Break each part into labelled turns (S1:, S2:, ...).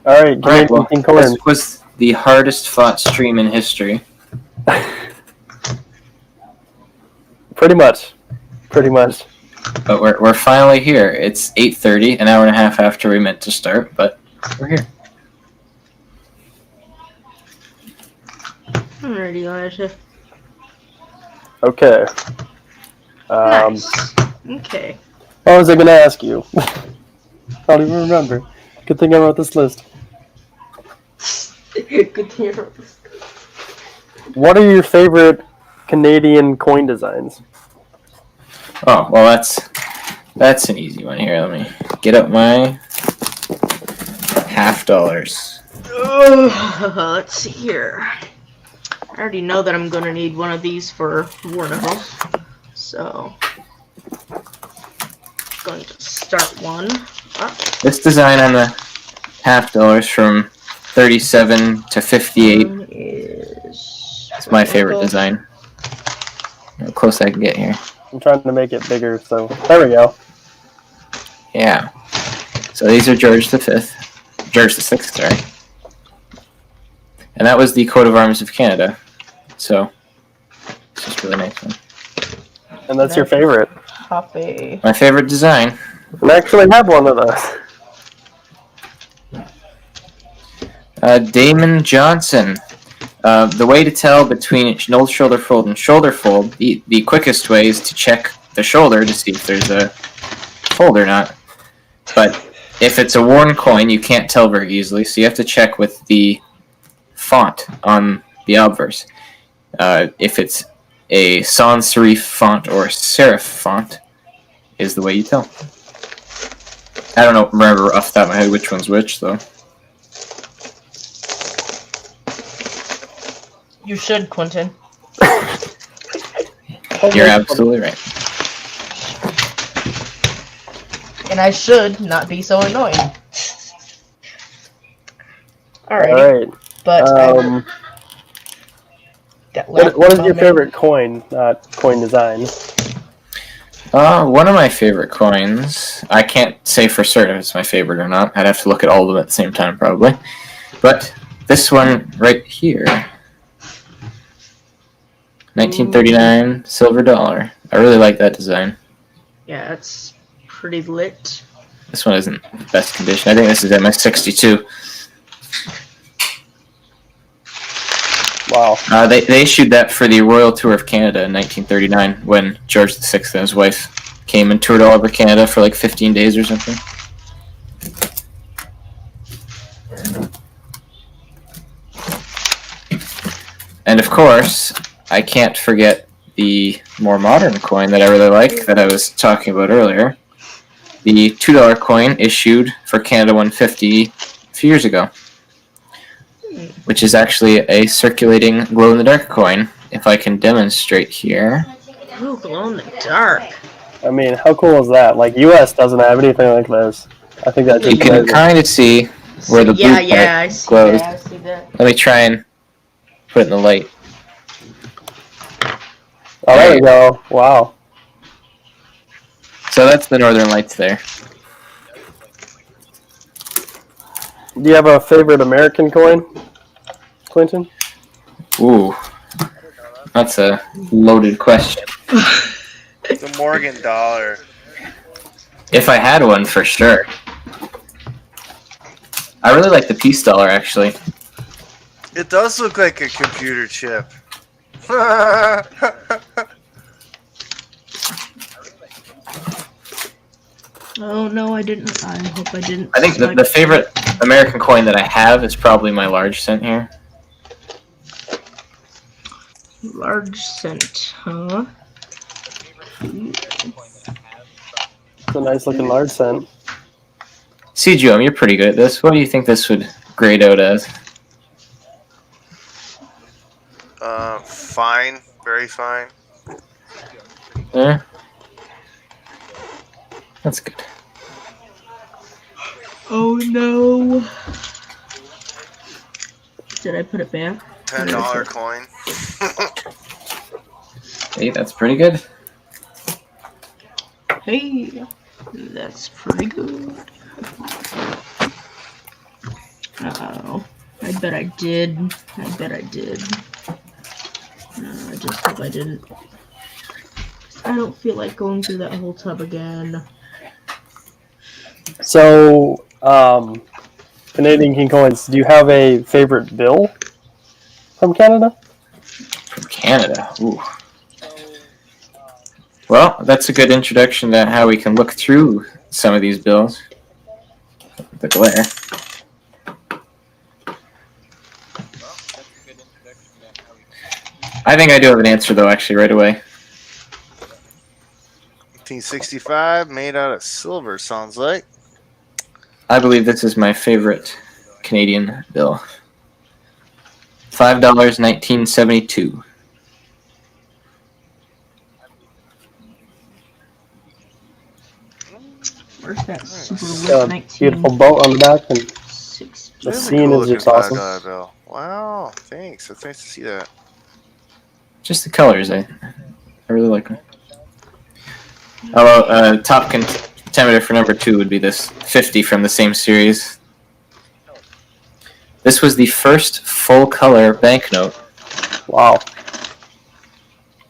S1: All right,
S2: Alright, well,
S1: King Corn.
S2: this was the hardest fought stream in history.
S1: Pretty much. Pretty much.
S2: But we're finally here. It's 8:30, an hour and a half after we meant to start, but we're here.
S3: Alrighty, Elijah.
S1: Okay.
S3: Nice. Okay.
S1: What was I going to ask you? I don't even remember. Good thing I wrote this list.
S3: Good to hear.
S1: What are your favorite Canadian coin designs?
S2: Oh, well, that's an easy one here. Let me get up my $50.
S3: Let's see here. I already know that I'm going to need one of these for Warnival. So, going to start one up.
S2: This design on the $50 from 37 to 58
S3: Is
S2: It's my favorite design. How close I can get here.
S1: I'm trying to make it bigger, so there we go.
S2: Yeah. So these are George the Sixth, sorry. And that was the coat of arms of Canada. So it's just a really nice one.
S1: And that's your favorite.
S3: Happy.
S2: My favorite design.
S1: And I actually have one of those.
S2: Damon Johnson. The way to tell between no shoulder fold and shoulder fold, the quickest way is to check the shoulder to see if there's a fold or not. But if it's a worn coin, you can't tell very easily, so you have to check with the font on the obverse. If it's a sans serif font or serif font, is the way you tell. I don't remember off the top of my head which one's which, though.
S3: You should, Quentin.
S2: You're absolutely right.
S3: And I should not be so annoying. Alrighty.
S1: All right.
S3: But
S1: what is your favorite coin, coin design?
S2: One of my favorite coins, I can't say for certain if it's my favorite or not. I'd have to look at all of them at the same time, probably. But this one right here, 1939 silver dollar. I really like that design.
S3: Yeah, it's pretty lit.
S2: This one isn't the best condition. I think this is MS62.
S1: Wow.
S2: They issued that for the Royal Tour of Canada in 1939 when George VI and his wife came and toured all over Canada for like 15 days or something. And of course, I can't forget the more modern coin that I really like that I was talking about earlier. The $2 coin issued for Canada 150 a few years ago, which is actually a circulating glow-in-the-dark coin, if I can demonstrate here.
S3: Ooh, glow in the dark.
S1: I mean, how cool is that? Like, U.S. doesn't have anything like this. I think that's
S2: You can kind of see where the blue part
S3: I see
S2: glows.
S3: that, I see that.
S2: Let me try and put it in the light.
S1: Oh, there we go. Wow.
S2: So that's the Northern Lights there.
S1: Do you have a favorite American coin, Quentin?
S2: Ooh, that's a loaded question.
S4: The Morgan dollar.
S2: If I had one, for sure. I really like the peace dollar, actually.
S4: It does look like a computer chip.
S3: Oh no, I didn't. I hope I didn't.
S2: I think the favorite American coin that I have is probably my large cent here.
S3: Large cent, huh?
S1: It's a nice looking large cent.
S2: CGM, you're pretty good at this. What do you think this would grade out as?
S4: Fine. Very fine.
S2: Yeah. That's good.
S3: Oh no! Did I put it back?
S4: $10 coin.
S2: Hey, that's pretty good.
S3: Hey, that's pretty good. Uh-oh. I bet I did. I bet I did. I just hope I didn't. I don't feel like going through that whole tub again.
S1: So, Canadian King Coins, do you have a favorite bill from Canada?
S2: From Canada. Ooh. Well, that's a good introduction to how we can look through some of these bills. The glare. I think I do have an answer, though, actually, right away.
S4: 1865, made out of silver, sounds like.
S2: I believe this is my favorite Canadian bill. $5, 1972.
S3: Where's that super
S1: Got
S3: lit
S1: a beautiful boat on the back, and the
S4: That is a
S1: scene
S4: cool
S1: is just
S4: looking
S1: awesome.
S4: $5 bill. Wow, thanks. That's nice to see that.
S2: Just the colors, I really like them. Although, top contender for number 2 would be this 50 from the same series. This was the first full-color banknote.
S1: Wow.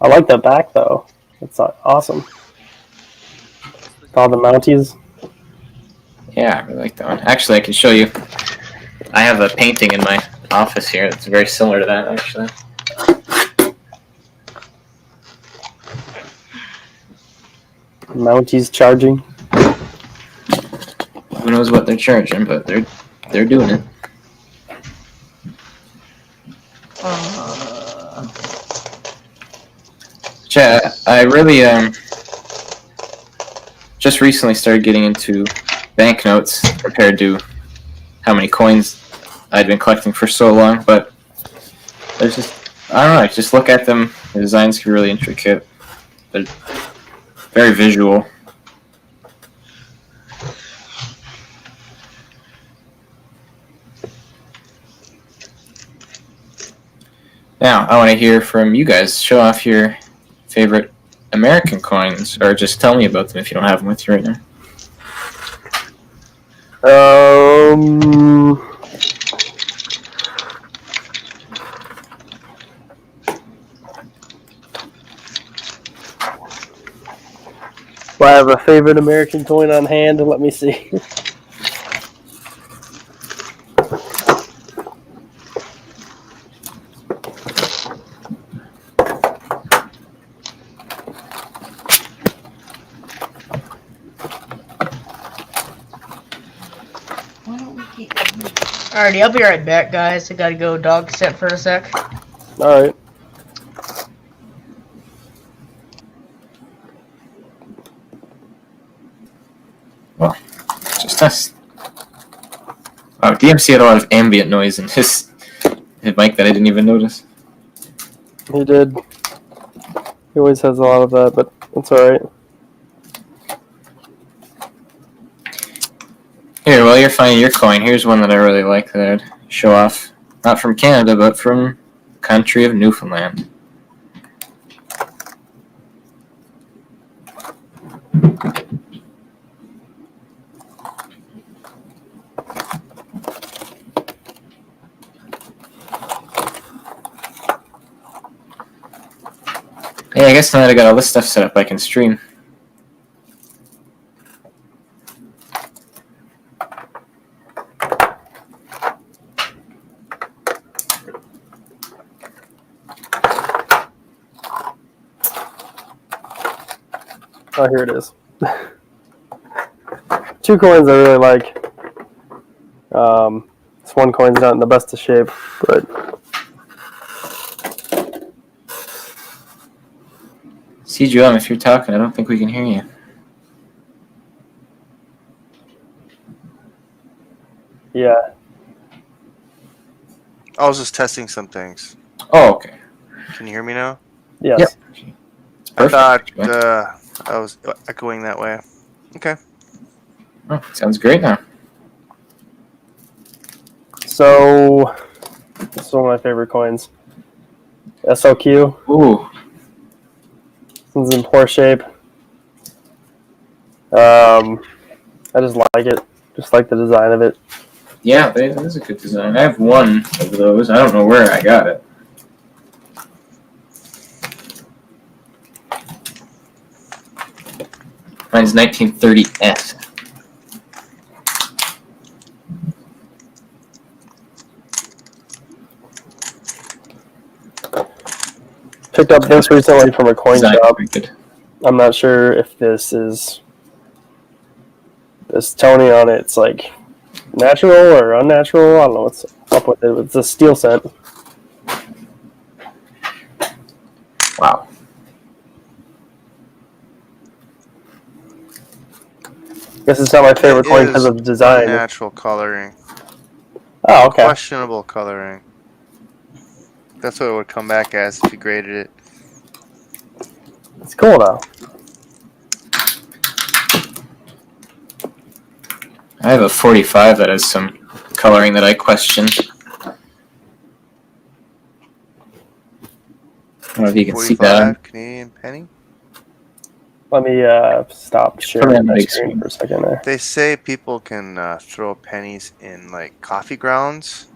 S1: I like that back, though. It's awesome. With all the Mounties.
S2: Yeah, I really like that one. Actually, I can show you. I have a painting in my office here that's very similar to that, actually.
S1: Mounties charging.
S2: Who knows what they're charging, but they're doing it. I really just recently started getting into banknotes compared to how many coins I'd been collecting for so long, but there's just, I don't know, I just look at them, the designs can be really intricate. They're very visual. Now, I want to hear from you guys. Show off your favorite American coins, or just tell me about them if you don't have them with you right now.
S1: Do I have a favorite American coin on hand? Let me see.
S3: Alrighty, I'll be right back, guys. I gotta go dog sit for a sec.
S1: Alright.
S2: Well, just us. Oh, DMC had a lot of ambient noise in his mic that I didn't even notice.
S1: He did. He always has a lot of that, but it's alright.
S2: Here, while you're finding your coin, here's one that I really like that I'd show off. Not from Canada, but from the country of Newfoundland. Hey, I guess now that I got all this stuff set up, I can stream.
S1: Oh, here it is. 2 coins I really like. This one coin's not in the best of shape, but
S2: CGM, if you're talking, I don't think we can hear you.
S1: yeah.
S4: I was just testing some things.
S2: Oh, okay.
S4: Can you hear me now?
S1: Yes.
S2: Yep.
S4: I thought
S2: Perfect.
S4: I was echoing that way. Okay.
S2: Oh, sounds great now.
S1: So, this is one of my favorite coins. SOQ.
S2: Ooh.
S1: This one's in poor shape. I just like it. Just like the design of it.
S2: Yeah, that is a good design. I have one of those. I don't know where I got it. Mine's 1930S.
S1: Picked up this recently from a coin
S2: Design
S1: shop.
S2: very good.
S1: I'm not sure if this is this Tony on it. It's like natural or unnatural. I don't know what's up with it. It's a steel scent.
S2: Wow.
S1: I guess it's not my favorite
S4: It
S1: coin because
S4: is
S1: of the design.
S4: unnatural coloring.
S1: Oh, okay.
S4: Questionable coloring. That's what it would come back as if you graded it.
S1: It's cool though.
S2: I have a 45 that has some coloring that I question. I don't know if you can see that.
S4: 45 Canadian penny.
S1: Let me stop
S2: Put it
S1: sharing
S2: on
S1: my
S2: big
S1: screen
S2: screen.
S1: for a second there.
S4: They say people can throw pennies in like coffee grounds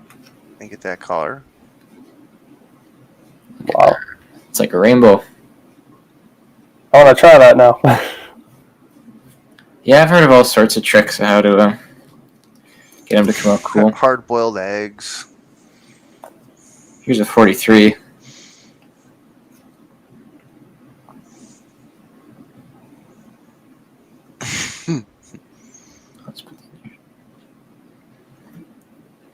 S4: and get that color.
S1: Wow.
S2: It's like a rainbow.
S1: I want to try that now.
S2: Yeah, I've heard of all sorts of tricks of how to get them to come out cool.
S4: Hard-boiled eggs.
S2: Here's a 43.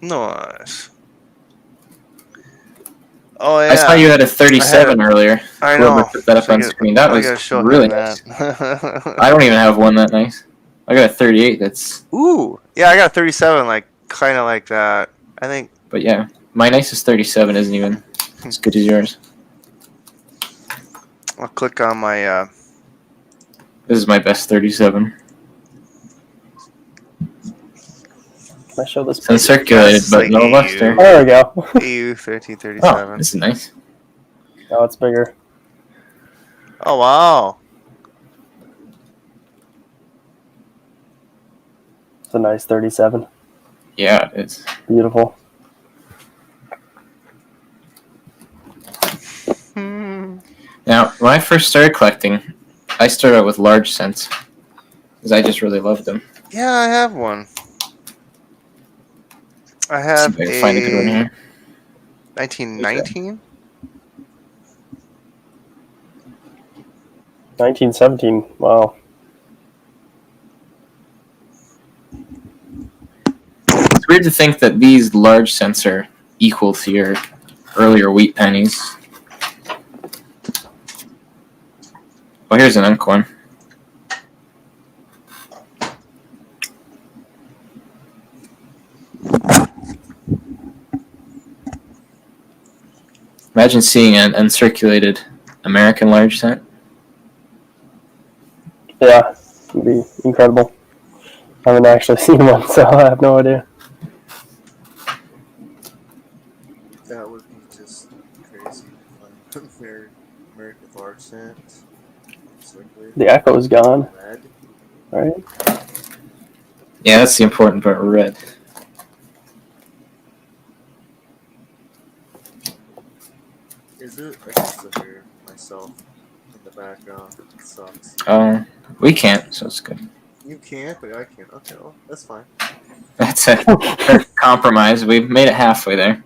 S4: Nice. Oh yeah.
S2: I saw you had a 37 earlier.
S4: I
S2: Whoever
S4: know.
S2: put that up
S4: So
S2: on screen, that
S4: I
S2: was
S4: gotta show
S2: really
S4: him
S2: nice.
S4: that.
S2: I don't even have one that nice. I got a 38 that's...
S4: Ooh. Yeah, I got a 37, like kind of like that. I think.
S2: But yeah, my nicest 37 isn't even as good as yours.
S4: I'll click on my.
S2: This is my best 37.
S1: Can I show this?
S2: It's uncirculated,
S4: That's
S2: but
S4: like
S2: no
S4: EU.
S2: luster.
S1: Oh, there we go.
S4: EU
S2: Oh,
S4: 1337.
S2: this is nice.
S1: Now it's bigger.
S4: Oh wow.
S1: It's a nice 37.
S2: Yeah, it's...
S1: Beautiful.
S2: Now, when I first started collecting, I started out with large cents. Because I just really loved them.
S4: Yeah, I have one. I
S2: See
S4: have
S2: if I can find a good one here.
S4: 1919.
S1: 1917. Wow.
S2: It's weird to think that these large cents are equal to your earlier wheat pennies. Well, here's an unk one. Imagine seeing an uncirculated American large cent.
S1: Yeah, it'd be incredible. I haven't actually seen one, so I have no idea.
S4: That would be just crazy. American large cent.
S1: The echo is gone,
S4: Red.
S1: right?
S2: Yeah, that's the important part. Red.
S4: Is it? I can still hear myself in the background. It sucks.
S2: We can't, so it's good.
S4: You can't, but I can. Okay, well, that's fine.
S2: That's a compromise. We've made it halfway there.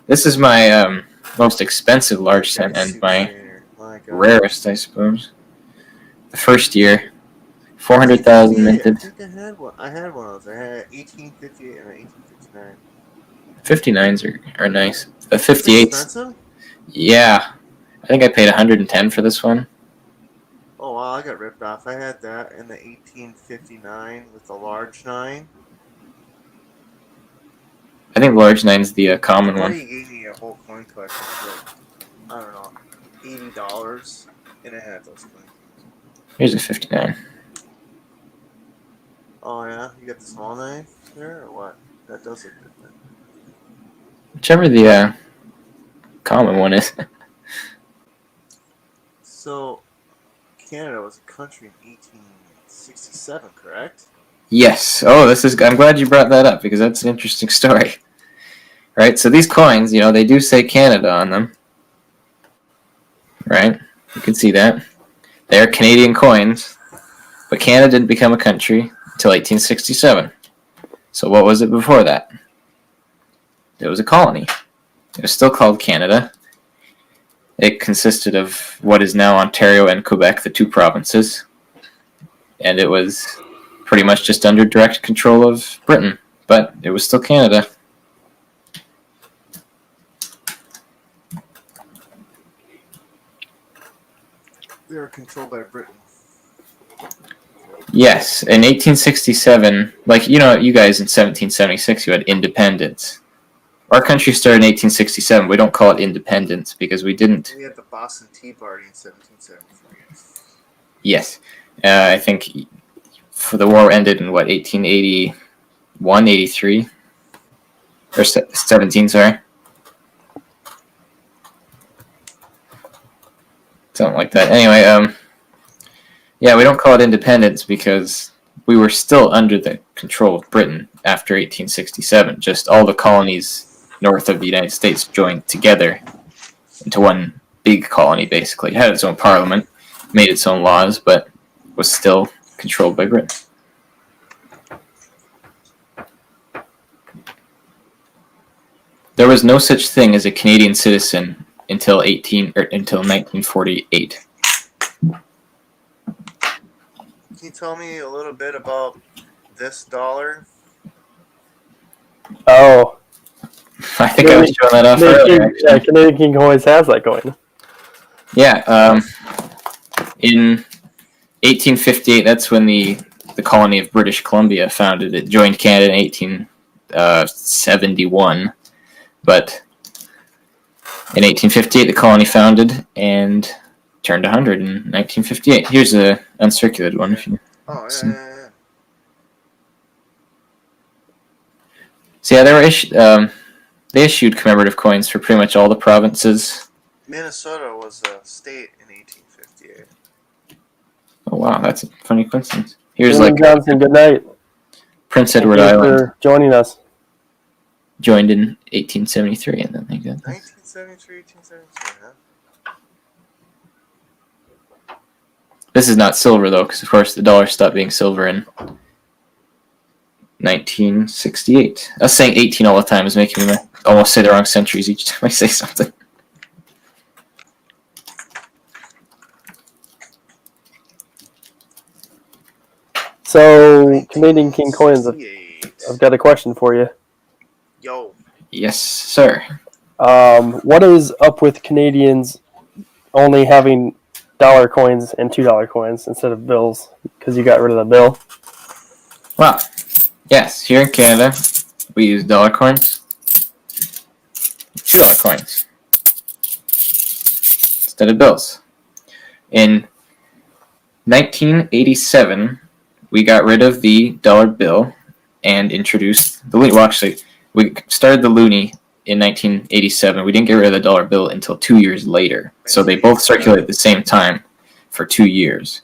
S2: This is my most expensive large cent and my rarest, I suppose. The first year, 400,000 minted.
S4: I think I had one. I had one of those. I had 1858 and an 1859.
S2: 59s are nice. The
S4: It's
S2: 58s,
S4: expensive?
S2: yeah. I think I paid 110 for this one.
S4: Oh wow, I got ripped off. I had that in the 1859 with the large 9.
S2: I think large 9's the common
S4: Or
S2: one.
S4: he gave me a whole coin collection for, I don't know, $80, and it had those coins.
S2: Here's a 59.
S4: Oh yeah, you got the small 9 there, or what? That does look good then.
S2: Whichever the common one is.
S4: So, Canada was a country in 1867, correct?
S2: Yes. Oh, I'm glad you brought that up because that's an interesting story. Right. So these coins, they do say Canada on them. Right. You can see that. They're Canadian coins, but Canada didn't become a country until 1867. So what was it before that? It was a colony. It was still called Canada. It consisted of what is now Ontario and Quebec, the two provinces. And it was pretty much just under direct control of Britain, but it was still Canada.
S4: They were controlled by Britain.
S2: Yes, in 1867, you guys in 1776, you had independence. Our country started in 1867. We don't call it independence because we didn't.
S4: We had the Boston Tea Party in 1773.
S2: Yes. I think the war ended in, 1881, 83? Or 17, sorry. Something like that. Anyway, yeah, we don't call it independence because we were still under the control of Britain after 1867. Just all the colonies north of the United States joined together into one big colony, basically. It had its own parliament, made its own laws, but was still controlled by Britain. There was no such thing as a Canadian citizen until 1948.
S4: Can you tell me a little bit about this dollar?
S1: Oh.
S2: I think I was showing that off earlier.
S1: Yeah, Canadian King always has that coin.
S2: Yeah, in 1858, that's when the colony of British Columbia founded. It joined Canada in 1871, but in 1858, the colony founded and turned 100 in 1958. Here's a uncirculated one. If you
S4: yeah.
S2: So yeah, they issued commemorative coins for pretty much all the provinces.
S4: Minnesota was a state in 1858.
S2: Oh wow, that's a funny coincidence. Here's
S1: Johnson, good night.
S2: Prince Edward
S1: Thank you
S2: Island
S1: for joining us.
S2: joined in 1873, and then they got
S4: 1973, 1873, huh?
S2: This is not silver though, because of course the dollar stopped being silver in 1968. Us saying 18 all the time is making me almost say the wrong centuries each time I say something.
S1: So, Canadian King coins, I've got a question for you.
S4: Yo.
S2: Yes, sir.
S1: What is up with Canadians only having dollar coins and $2 coins instead of bills? Because you got rid of the bill.
S2: Well, yes, here in Canada, we use dollar coins, $2 coins instead of bills. In 1987, we got rid of the dollar bill and introduced the loonie. Well, actually, we started the loonie in 1987. We didn't get rid of the dollar bill until 2 years later. So they both circulated at the same time for 2 years.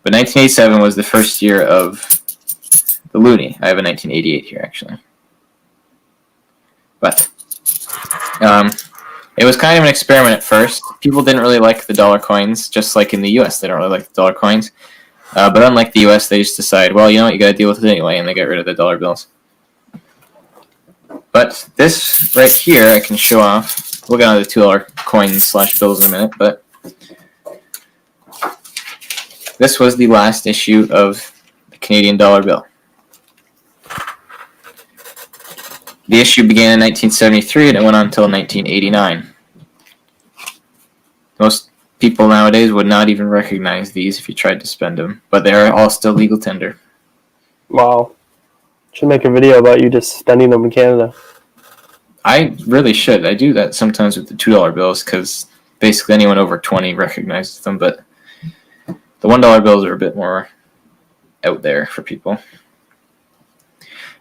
S2: But 1987 was the first year of the loonie. I have a 1988 here, actually. But it was kind of an experiment at first. People didn't really like the dollar coins, just like in the U.S. They don't really like the dollar coins. But unlike the U.S., they just decide, well, you know what, you got to deal with it anyway, and they get rid of the dollar bills. But this right here, I can show off. We'll get on the $2 coins/bills in a minute, but this was the last issue of the Canadian dollar bill. The issue began in 1973, and it went on until 1989. Most people nowadays would not even recognize these if you tried to spend them, but they are all still legal tender.
S1: Wow. Should make a video about you just spending them in Canada.
S2: I really should. I do that sometimes with the $2 bills because basically anyone over 20 recognizes them, but the $1 bills are a bit more out there for people.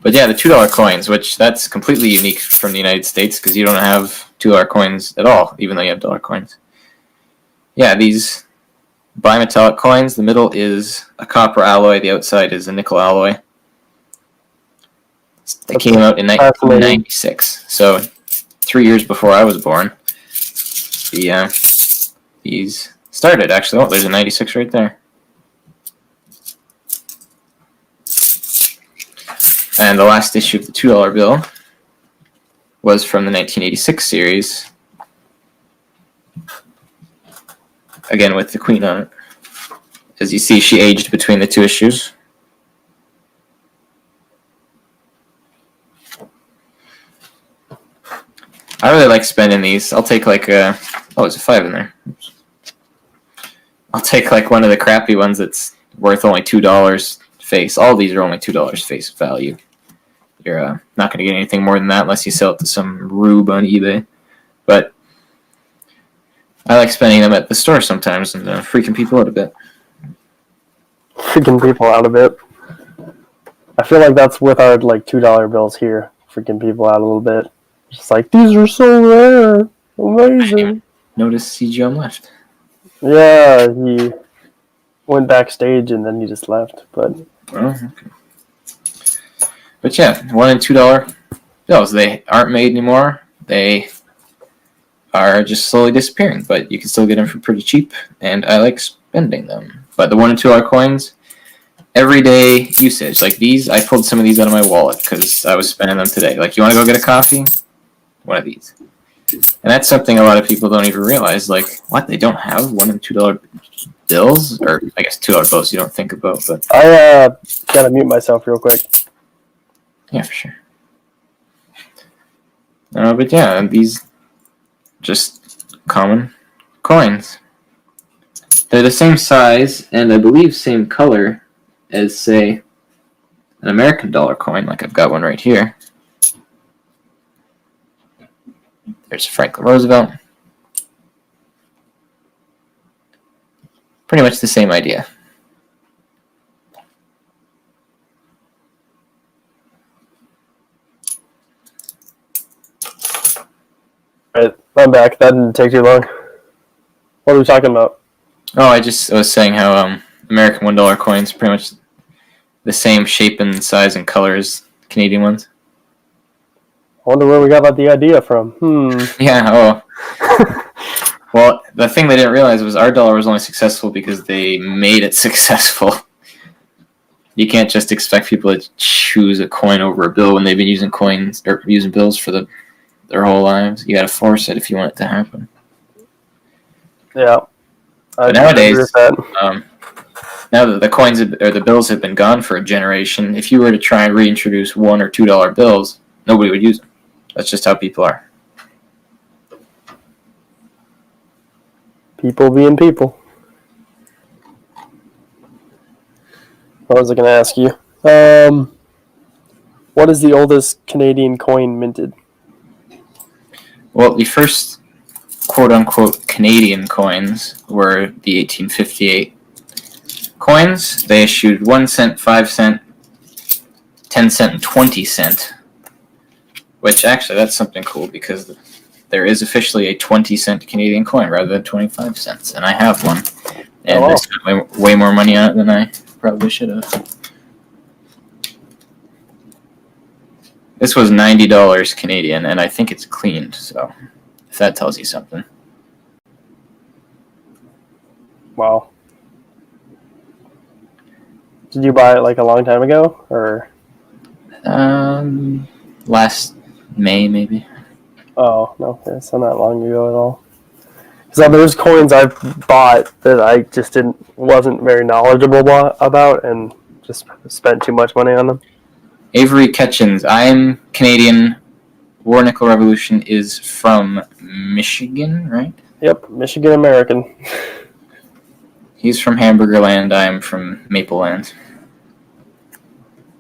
S2: But yeah, the $2 coins, which that's completely unique from the United States because you don't have $2 coins at all, even though you have dollar coins. Yeah, these bimetallic coins, the middle is a copper alloy, the outside is a nickel alloy. They came out in
S1: fascinating.
S2: 1996, so 3 years before I was born. These started, actually. Oh, there's a 96 right there. And the last issue of the $2 bill was from the 1986 series. Again, with the Queen on it. As you see, she aged between the two issues. I really like spending these. I'll take like a... Oh, there's a 5 in there. Oops. I'll take like one of the crappy ones that's worth only $2 face. All these are only $2 face value. You're not going to get anything more than that unless you sell it to some rube on eBay. But I like spending them at the store sometimes and freaking people out a bit.
S1: Freaking people out a bit. I feel like that's with our like $2 bills here. Freaking people out a little bit. Just like, these are so rare. Amazing.
S2: Notice CGM left.
S1: Yeah, he went backstage and then he just left. But
S2: Oh, okay. But yeah, $1 and $2 bills. They aren't made anymore. They are just slowly disappearing, but you can still get them for pretty cheap, and I like spending them. But the $1 and $2 coins, everyday usage. Like these, I pulled some of these out of my wallet because I was spending them today. Like, you want to go get a coffee? One of these. And that's something a lot of people don't even realize. Like, what? They don't have $1 and $2 bills? Or, I guess, $2 bills you don't think about, but...
S1: I gotta mute myself real quick.
S2: Yeah, for sure. But yeah, these just common coins. They're the same size and I believe same color as, say, an American dollar coin. Like I've got one right here. There's Franklin Roosevelt. Pretty much the same idea.
S1: Alright, I'm back. That didn't take too long. What are we talking about?
S2: Oh, I was saying how American $1 coins are pretty much the same shape and size and color as Canadian ones.
S1: I wonder where we got the idea from.
S2: Yeah, oh. Well, the thing they didn't realize was our dollar was only successful because they made it successful. You can't just expect people to choose a coin over a bill when they've been using coins or using bills for their whole lives. You got to force it if you want it to happen.
S1: Yeah.
S2: But nowadays, now that the coins or the bills have been gone for a generation, if you were to try and reintroduce $1 or $2 bills, nobody would use them. That's just how people are.
S1: People being people. What was I going to ask you? What is the oldest Canadian coin minted?
S2: Well, the first quote-unquote Canadian coins were the 1858 coins. They issued 1 cent, 5 cent, 10 cent, and 20 cent. Which, actually, that's something cool because there is officially a 20-cent Canadian coin rather than 25 cents, and I have one. And I spent way more money on it than I probably should have. This was $90 Canadian, and I think it's cleaned, so if that tells you something.
S1: Wow. Did you buy it like a long time ago, or?
S2: Last May, maybe.
S1: Oh, no, it's not that long ago at all. So there's coins I've bought that I just wasn't very knowledgeable about and just spent too much money on them.
S2: Avery Ketchens. I'm Canadian. War Nickel Revolution is from Michigan, right?
S1: Yep, Michigan American.
S2: He's from Hamburger Land. I'm from Maple Land.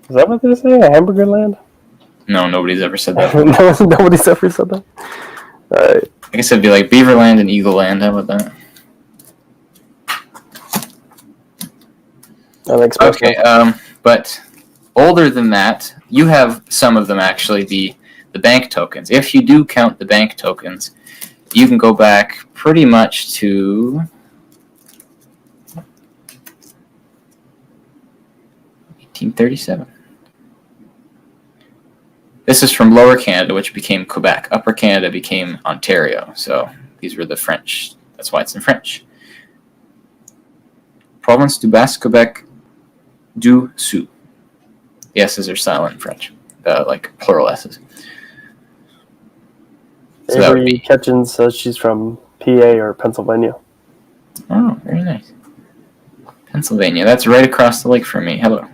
S1: Is that what they say? Hamburger Land?
S2: No, nobody's ever said that.
S1: Nobody's ever said that. Alright.
S2: I guess it'd be like Beaverland and Eagle Land. How about that?
S1: That makes
S2: Okay, but older than that, you have some of them actually, the bank tokens. If you do count the bank tokens, you can go back pretty much to 1837. This is from Lower Canada, which became Quebec. Upper Canada became Ontario. So these were the French. That's why it's in French. Province du Basque-Quebec du Sud. The S's are silent in French, like plural S's. So that would
S1: Avery
S2: be.
S1: Ketchens says she's from PA or Pennsylvania.
S2: Oh, very nice. Pennsylvania. That's right across the lake from me. Hello.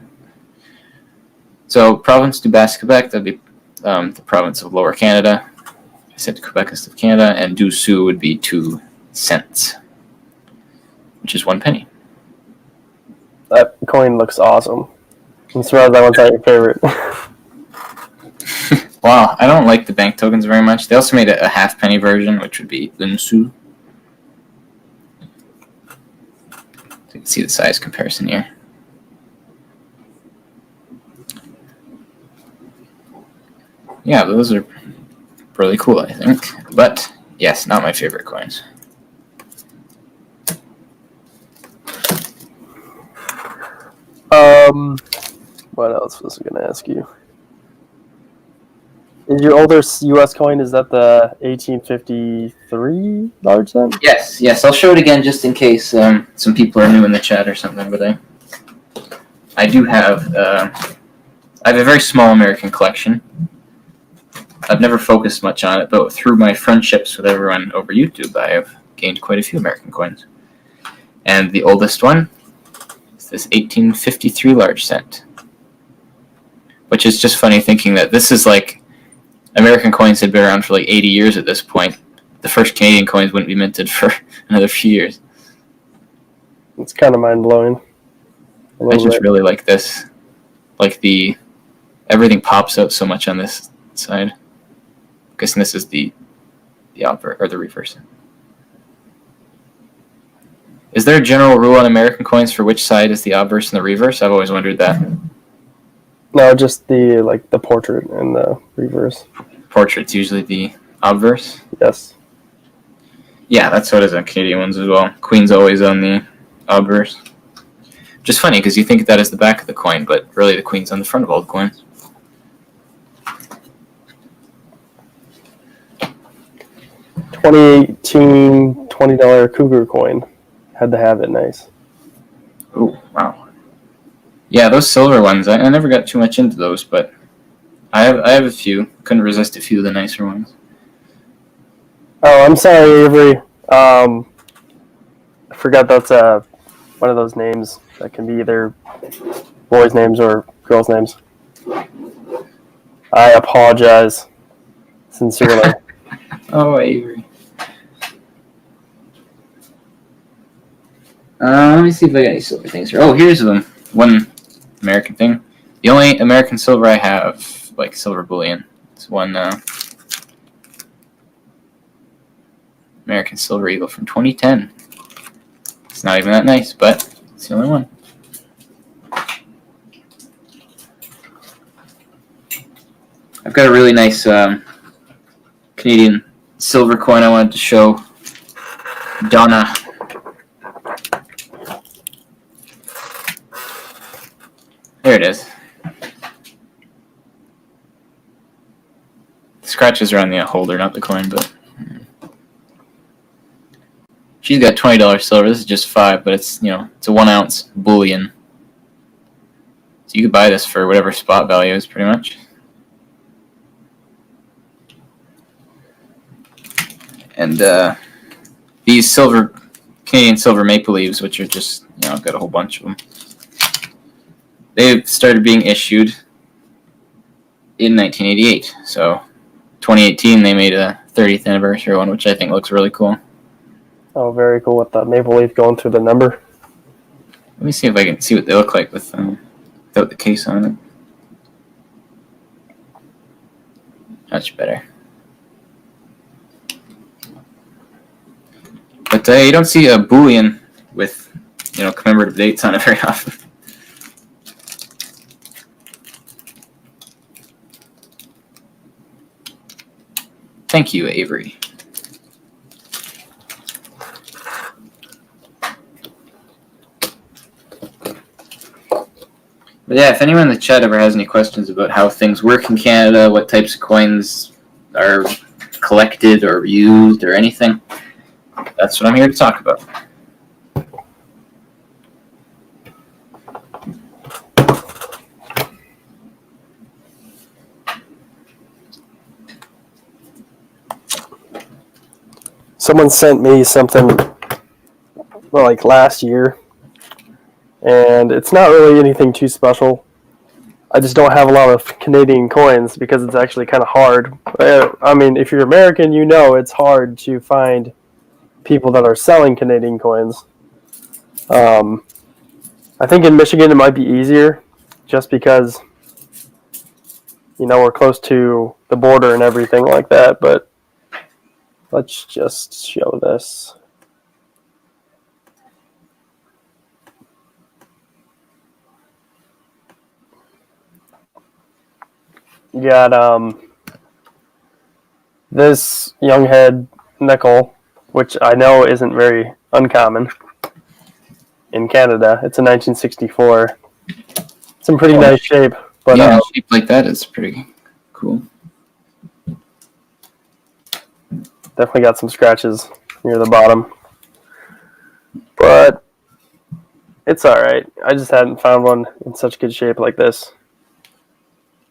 S2: So, Province du Basque-Quebec, that'd be the province of Lower Canada. I said Quebec instead of Canada. And du Sud would be 2 cents, which is 1 penny.
S1: That coin looks awesome. I'm surprised that one's not your favorite.
S2: Wow, I don't like the bank tokens very much. They also made a half-penny version, which would be un sou. So you can see the size comparison here. Yeah, those are really cool, I think. But, yes, not my favorite coins.
S1: What else was I going to ask you? Is your oldest U.S. coin, is that the 1853 large cent?
S2: Yes, I'll show it again just in case some people are new in the chat or something, but I do have, I have a very small American collection. I've never focused much on it, but through my friendships with everyone over YouTube, I have gained quite a few American coins. And the oldest one is this 1853 large cent, which is just funny thinking that this is like, American coins had been around for like 80 years at this point. The first Canadian coins wouldn't be minted for another few years.
S1: It's kind of mind-blowing.
S2: I just really like this. Like everything pops out so much on this side. I'm guessing this is the obverse or the reverse. Is there a general rule on American coins for which side is the obverse and the reverse? I've always wondered that.
S1: No, just the portrait and the reverse.
S2: Portrait's usually the obverse.
S1: Yes.
S2: Yeah, that's what it is on Canadian ones as well. Queen's always on the obverse. Which is funny because you think that is the back of the coin, but really the queen's on the front of all the coins.
S1: $2018 $20 Cougar coin. Had to have it nice.
S2: Oh, wow. Yeah, those silver ones, I never got too much into those, but I have a few. Couldn't resist a few of the nicer ones.
S1: Oh, I'm sorry, Avery. I forgot that's one of those names that can be either boys' names or girls' names. I apologize sincerely.
S2: Oh, Avery. Let me see if I got any silver things here. Oh, here's one American thing. The only American silver I have, like silver bullion, is one American Silver Eagle from 2010. It's not even that nice, but it's the only one. I've got a really nice Canadian silver coin I wanted to show. Donna. There it is. The scratches are on the holder, not the coin, but she's got $20 silver. This is just $5, but it's it's a 1 ounce bullion. So you could buy this for whatever spot value is, pretty much. And these Canadian silver maple leaves, which are just I've got a whole bunch of them. They started being issued in 1988. So 2018 they made a 30th anniversary one, which I think looks really cool.
S1: Oh, very cool with the maple leaf going through the number.
S2: Let me see if I can see what they look like without the case on it. Much better. But you don't see a bullion with commemorative dates on it very often. Thank you, Avery. But yeah, if anyone in the chat ever has any questions about how things work in Canada, what types of coins are collected or used or anything, that's what I'm here to talk about.
S1: Someone sent me something like last year, and it's not really anything too special. I just don't have a lot of Canadian coins because it's actually kind of hard. I mean, if you're American, you know it's hard to find people that are selling Canadian coins. I think in Michigan it might be easier just because, we're close to the border and everything like that, but let's just show this. You got this young head nickel, which I know isn't very uncommon in Canada. It's a 1964. It's in pretty nice shape, but
S2: yeah, shape like that is pretty cool.
S1: Definitely got some scratches near the bottom, but it's all right. I just hadn't found one in such good shape like this.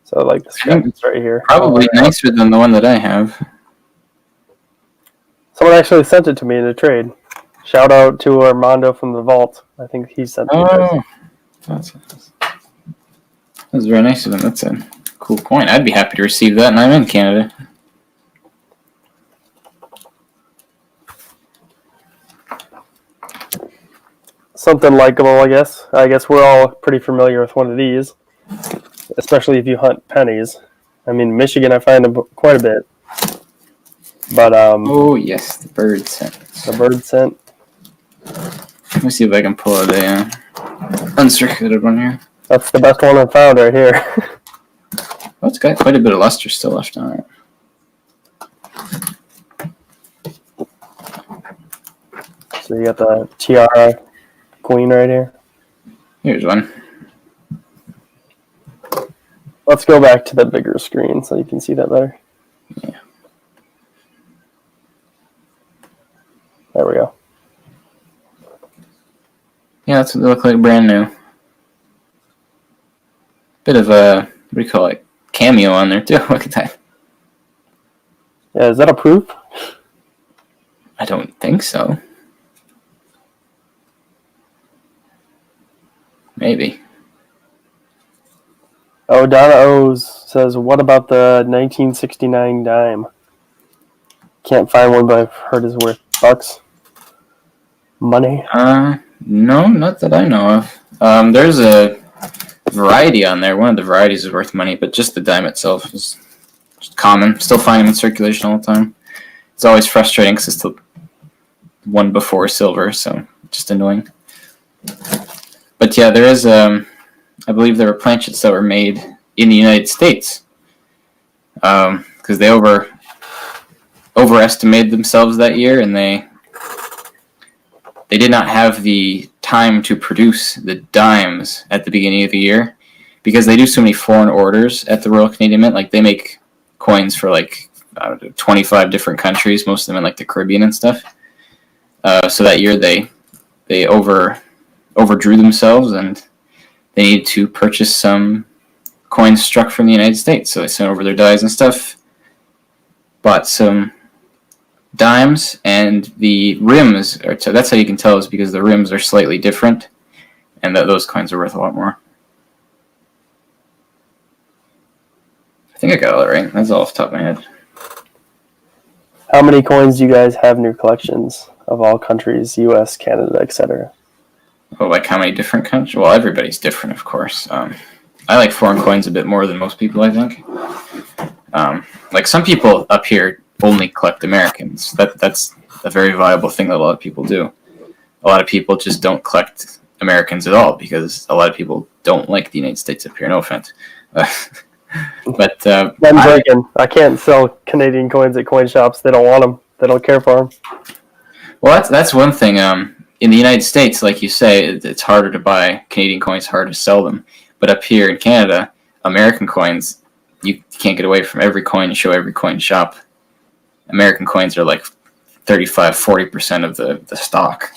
S1: So like the scratches right here.
S2: Probably nicer than the one that I have.
S1: Someone actually sent it to me in a trade. Shout out to Armando from the Vault. I think he sent me this.
S2: That's very nice of them. That's a cool coin. I'd be happy to receive that, and I'm in Canada.
S1: Something likable, I guess. I guess we're all pretty familiar with one of these, especially if you hunt pennies. I mean, Michigan, I find them quite a bit. But
S2: oh yes, the bird scent.
S1: The bird scent.
S2: Let me see if I can pull out a uncirculated one here.
S1: That's the best one I found right here.
S2: Oh, it's got quite a bit of luster still left on it.
S1: So you got the tiara queen right here.
S2: Here's one.
S1: Let's go back to the bigger screen so you can see that better.
S2: Yeah.
S1: There we go.
S2: Yeah, that's what they look like brand new. Bit of a, what do you call it, cameo on there too. Look at that.
S1: Yeah, is that a proof?
S2: I don't think so. Maybe.
S1: Oh, Donna O's says, what about the 1969 dime? Can't find one, but I've heard it's worth bucks. Money?
S2: No, not that I know of. There's a variety on there. One of the varieties is worth money, but just the dime itself is just common. Still find them in circulation all the time. It's always frustrating because it's the one before silver, so just annoying. But yeah, there is, I believe there were planchets that were made in the United States because they overestimated themselves that year, and they did not have the time to produce the dimes at the beginning of the year because they do so many foreign orders at the Royal Canadian Mint. Like, they make coins for like 25 different countries, most of them in like the Caribbean and stuff. So that year they overdrew themselves, and they needed to purchase some coins struck from the United States. So they sent over their dies and stuff, bought some dimes, and the rims are, so that's how you can tell, is because the rims are slightly different, and those coins are worth a lot more. I think I got all that right. That's all off the top of my head.
S1: How many coins do you guys have in your collections of all countries, US, Canada, etc.?
S2: Oh, like how many different countries? Well, everybody's different, of course. I like foreign coins a bit more than most people, I think. Like, some people up here only collect Americans. That's a very viable thing that a lot of people do. A lot of people just don't collect Americans at all because a lot of people don't like the United States up here. No offense. But
S1: I can't sell Canadian coins at coin shops. They don't want them. They don't care for them.
S2: Well, that's one thing. In the United States, like you say, it's harder to buy Canadian coins, harder to sell them. But up here in Canada, American coins, you can't get away from every coin and show every coin shop. American coins are like 35-40% of the stock.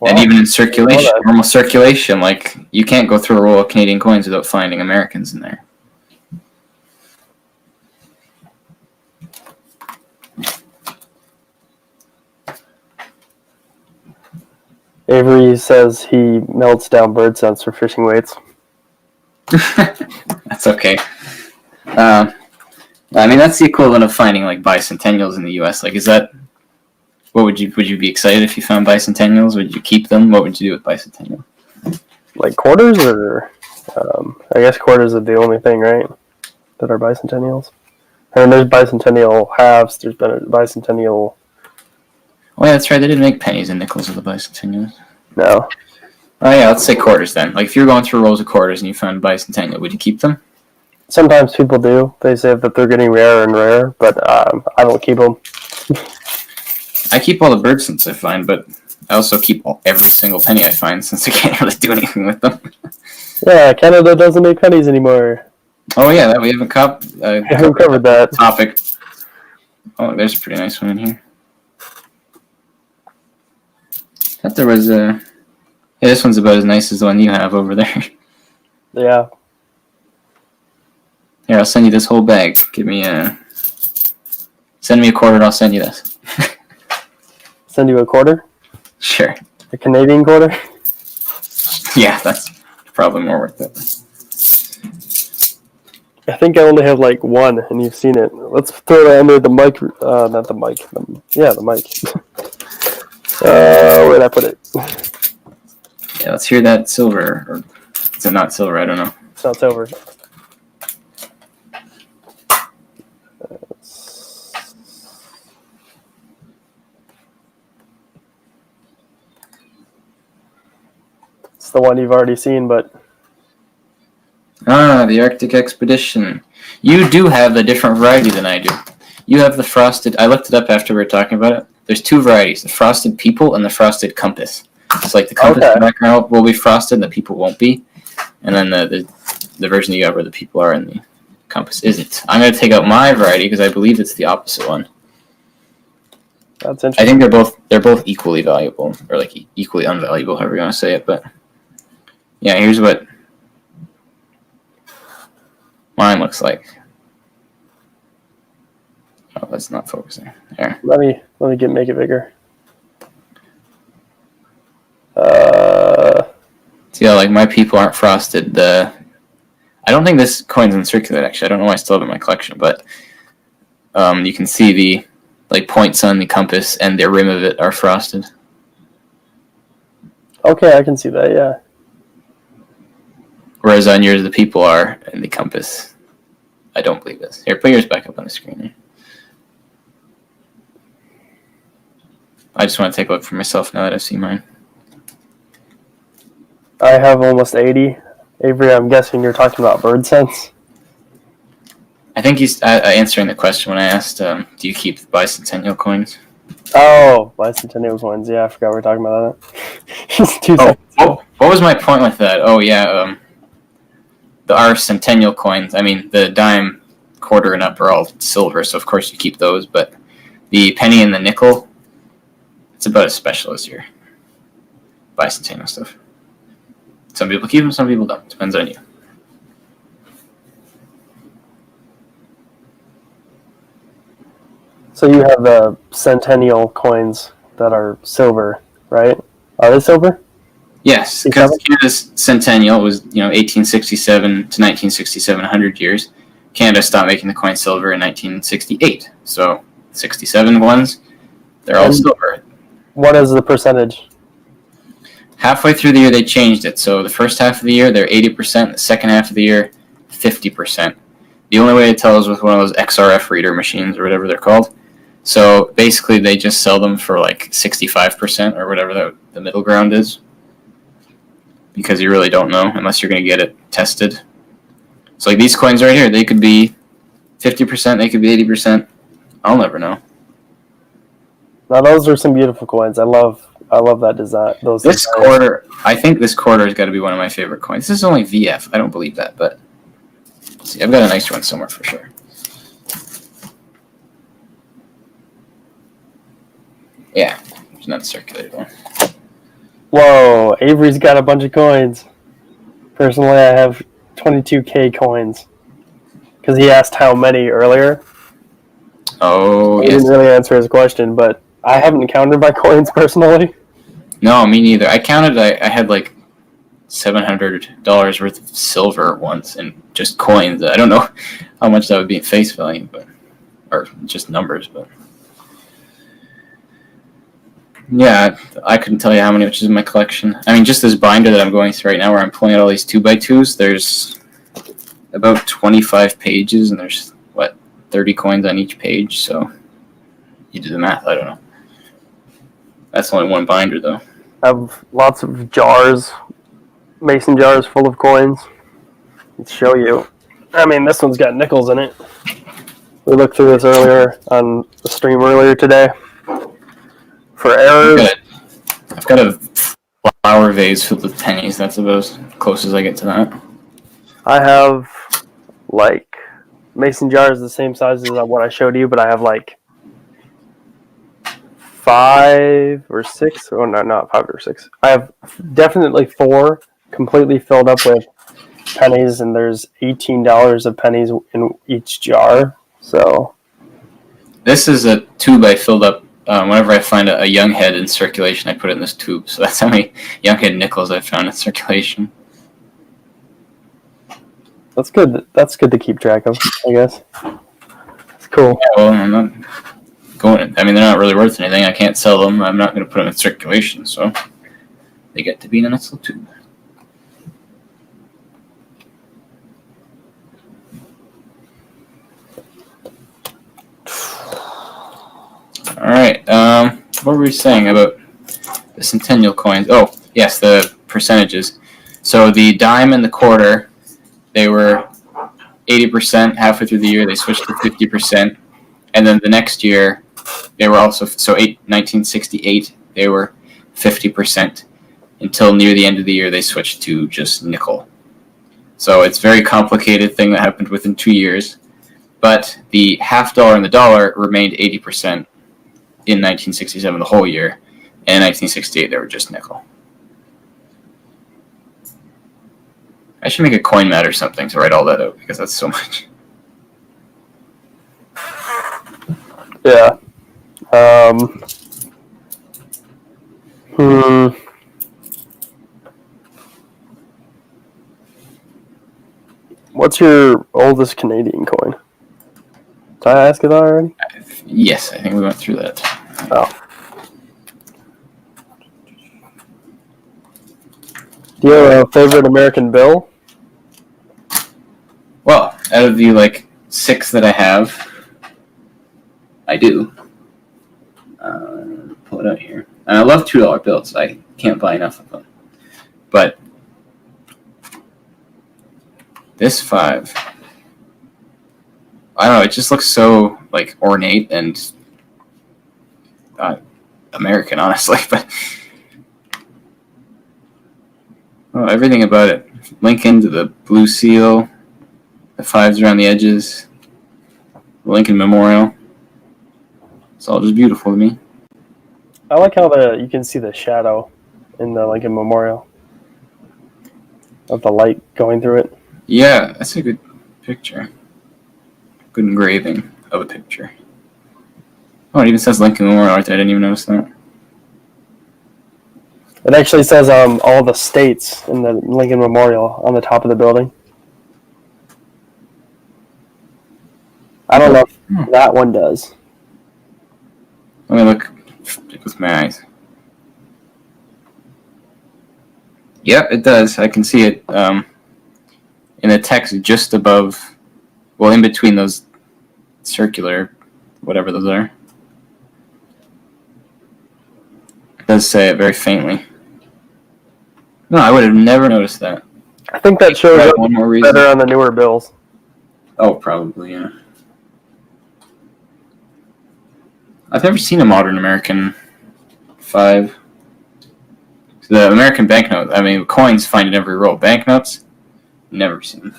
S1: Wow.
S2: And even in circulation, normal circulation, like you can't go through a roll of Canadian coins without finding Americans in there.
S1: Avery says he melts down bird cents for fishing weights.
S2: That's okay. I mean, that's the equivalent of finding like bicentennials in the U.S. Like, is that what would you be excited if you found bicentennials? Would you keep them? What would you do with bicentennial?
S1: Like quarters, or I guess quarters are the only thing, right? That are bicentennials. And there's bicentennial halves. There's been a bicentennial.
S2: Oh yeah, that's right. They didn't make pennies and nickels of the bicentennials.
S1: No.
S2: Oh yeah, let's say quarters then. Like if you're going through rolls of quarters and you found bicentennial, would you keep them?
S1: Sometimes people do. They say that they're getting rarer and rarer, but I don't keep them.
S2: I keep all the bird cents I find, but I also keep every single penny I find since I can't really do anything with them.
S1: Yeah, Canada doesn't make pennies anymore.
S2: Oh yeah, that we haven't
S1: covered that
S2: topic. Oh, there's a pretty nice one in here. I thought there was a. Yeah, this one's about as nice as the one you have over there.
S1: Yeah.
S2: Here, I'll send you this whole bag. Give me a. Send me a quarter and I'll send you this.
S1: Send you a quarter?
S2: Sure.
S1: A Canadian quarter?
S2: Yeah, that's probably more worth it.
S1: I think I only have like one, and you've seen it. Let's throw it under the mic. Not the mic. The mic. Where'd I put it?
S2: Yeah, let's hear that silver. Or is it not silver? I don't know.
S1: It's not silver. It's the one you've already seen, but...
S2: Ah, the Arctic Expedition. You do have a different variety than I do. You have the frosted... I looked it up after we were talking about it. There's two varieties, the frosted people and the frosted compass. It's like the compass background will be frosted and the people won't be. And then the version you have where the people are and the compass isn't. I'm going to take out my variety because I believe it's the opposite one.
S1: That's interesting.
S2: I think they're both equally valuable, or like equally unvaluable, however you want to say it. But yeah, here's what mine looks like. Oh, that's not focusing. There.
S1: Let me make it bigger.
S2: See how like my people aren't frosted. I don't think this coin's in circulate actually. I don't know why I still have it in my collection, but you can see the like points on the compass and the rim of it are frosted.
S1: Okay, I can see that. Yeah.
S2: Whereas on yours, the people are and the compass. I don't believe this. Here, put yours back up on the screen. Here. I just want to take a look for myself now that I've seen mine.
S1: I have almost 80. Avery, I'm guessing you're talking about bird sense.
S2: I think he's answering the question when I asked, do you keep the bicentennial coins?
S1: Oh, bicentennial coins. Yeah, I forgot we were talking about that. Just 2 seconds.
S2: What was my point with that? Oh, yeah, our centennial coins, I mean, the dime, quarter, and up are all silver, so of course you keep those, but the penny and the nickel, it's about as special as your bicentennial stuff. Some people keep them, some people don't. Depends on you.
S1: So you have the centennial coins that are silver, right? Are they silver?
S2: Yes, because Canada's centennial was, 1867 to 1967, 100 years. Canada stopped making the coin silver in 1968. So 67 ones, they're all silver.
S1: What is the percentage?
S2: Halfway through the year, they changed it. So the first half of the year, they're 80%. The second half of the year, 50%. The only way to tell is with one of those XRF reader machines or whatever they're called. So basically, they just sell them for like 65% or whatever the middle ground is. Because you really don't know unless you're going to get it tested. So like these coins right here, they could be 50%, they could be 80%. I'll never know.
S1: Now those are some beautiful coins. I love I love that design. Those
S2: This
S1: designs.
S2: quarter, I think this quarter has got to be one of my favorite coins. This is only VF. I don't believe that, but let's see, I've got a nicer one somewhere for sure. Yeah, there's not a circulated one.
S1: Whoa, Avery's got a bunch of coins. Personally, I have 22K coins. Because he asked how many earlier.
S2: Oh,
S1: I
S2: yes.
S1: didn't really answer his question, but I haven't counted my coins personally.
S2: No, me neither. I counted, I had like $700 worth of silver once and just coins. I don't know how much that would be in face value, but or just numbers, but yeah, I couldn't tell you how many which is in my collection. I mean, just this binder that I'm going through right now where I'm pulling out all these 2x2s, there's about 25 pages and there's, 30 coins on each page, so you do the math, I don't know. That's only one binder, though.
S1: I have lots of jars, mason jars full of coins. Let's show you. I mean, this one's got nickels in it. We looked through this earlier on the stream earlier today. For errors,
S2: I've got a flower vase filled with pennies. That's about as close as I get to that.
S1: I have like mason jars the same size as what I showed you, but I have like 5 or 6. Oh, no, not 5 or 6. I have definitely 4 completely filled up with pennies, and there's $18 of pennies in each jar. So
S2: this is a tube I filled up. Whenever I find a young head in circulation, I put it in this tube. So that's how many young head nickels I've found in circulation.
S1: that's good. That's good to keep track of, I guess. It's cool.
S2: Yeah, well, I'm not going. I mean, they're not really worth anything. I can't sell them. I'm not going to put them in circulation, so they get to be in a nice little tube. All right. What were we saying about the centennial coins? Oh, yes, the percentages. So the dime and the quarter, they were 80% halfway through the year. They switched to 50%, and then the next year, they were also 1968. They were 50% until near the end of the year. They switched to just nickel. So it's a very complicated thing that happened within 2 years. But the $50 and the dollar remained 80% in 1967 the whole year, and in 1968 they were just nickel. I should make a coin mat or something to write all that out because that's so much.
S1: Yeah. What's your oldest Canadian coin? Did I ask it already?
S2: Yes, I think we went through that.
S1: Oh. Do you have a favorite American bill?
S2: Well, out of the 6 that I have, I do. Pull it out here. And I love $2 bills. I can't buy enough of them. But this 5, I don't know. It just looks so ornate and American, honestly. But everything about it. Lincoln to the blue seal, the 5s around the edges, the Lincoln Memorial. It's all just beautiful to me.
S1: I like how you can see the shadow in the Lincoln Memorial of the light going through it.
S2: Yeah, that's a good picture. Good engraving of a picture. Oh, it even says Lincoln Memorial right there. I didn't even notice that.
S1: It actually says all the states in the Lincoln Memorial on the top of the building. I don't know if that one does.
S2: Let me look with my eyes. Yep, it does. I can see it in the text just above, well, in between those circular, whatever those are. It does say it very faintly. No, I would have never noticed that.
S1: I think that shows up
S2: one more reason.
S1: better on the newer bills.
S2: Oh, probably, yeah. I've never seen a modern American 5. The American banknote. I mean, coins find in every roll. Banknotes, never seen them.